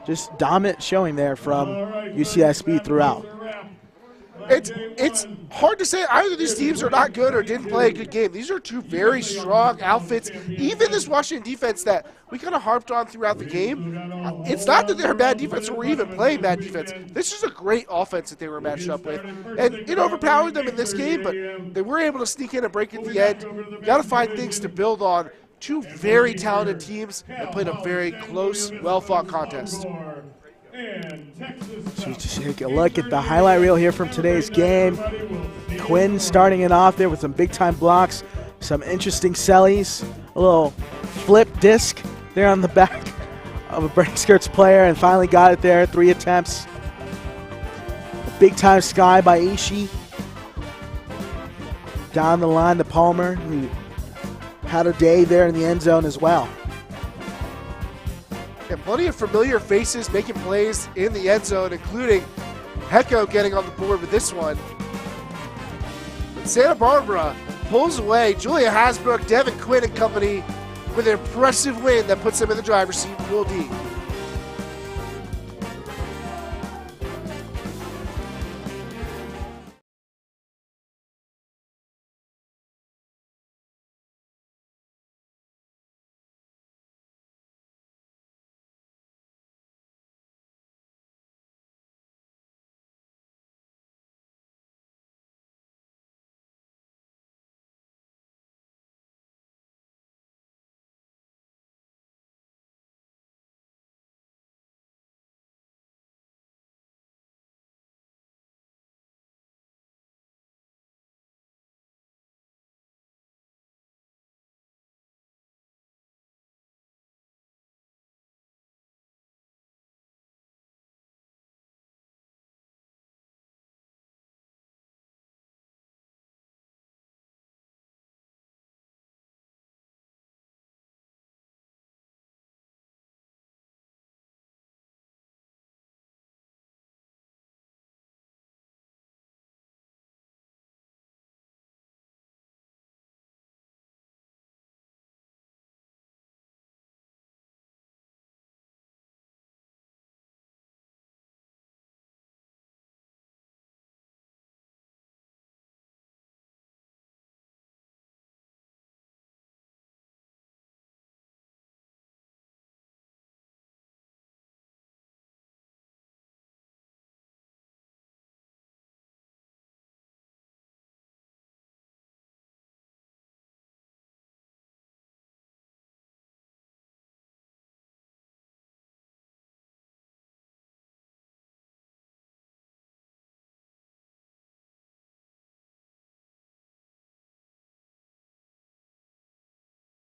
S1: just dominant showing there from UCSB throughout.
S2: It's hard to say either of these teams are not good or didn't play a good game. These are two very strong outfits. Even this Washington defense that we kind of harped on throughout the game, it's not that they're bad defense or we're even playing bad defense. This is a great offense that they were matched up with. And it overpowered them in this game, but they were able to sneak in and break at the end. You got to find things to build on. Two very talented teams that played a very close, well-fought contest.
S1: So just take a look at the highlight reel here from today's game. Quinn starting it off there with some big-time blocks, some interesting sellies, a little flip disc there on the back of a Burning Skirts player, and finally got it there, 3 attempts. Big-time sky by Ishii. Down the line to Palmer, who had a day there in the end zone as well.
S2: And plenty of familiar faces making plays in the end zone, including Hecko getting on the board with this one. But Santa Barbara pulls away. Julia Hasbrook, Devin Quinn and company with an impressive win that puts them in the driver's seat in Pool D.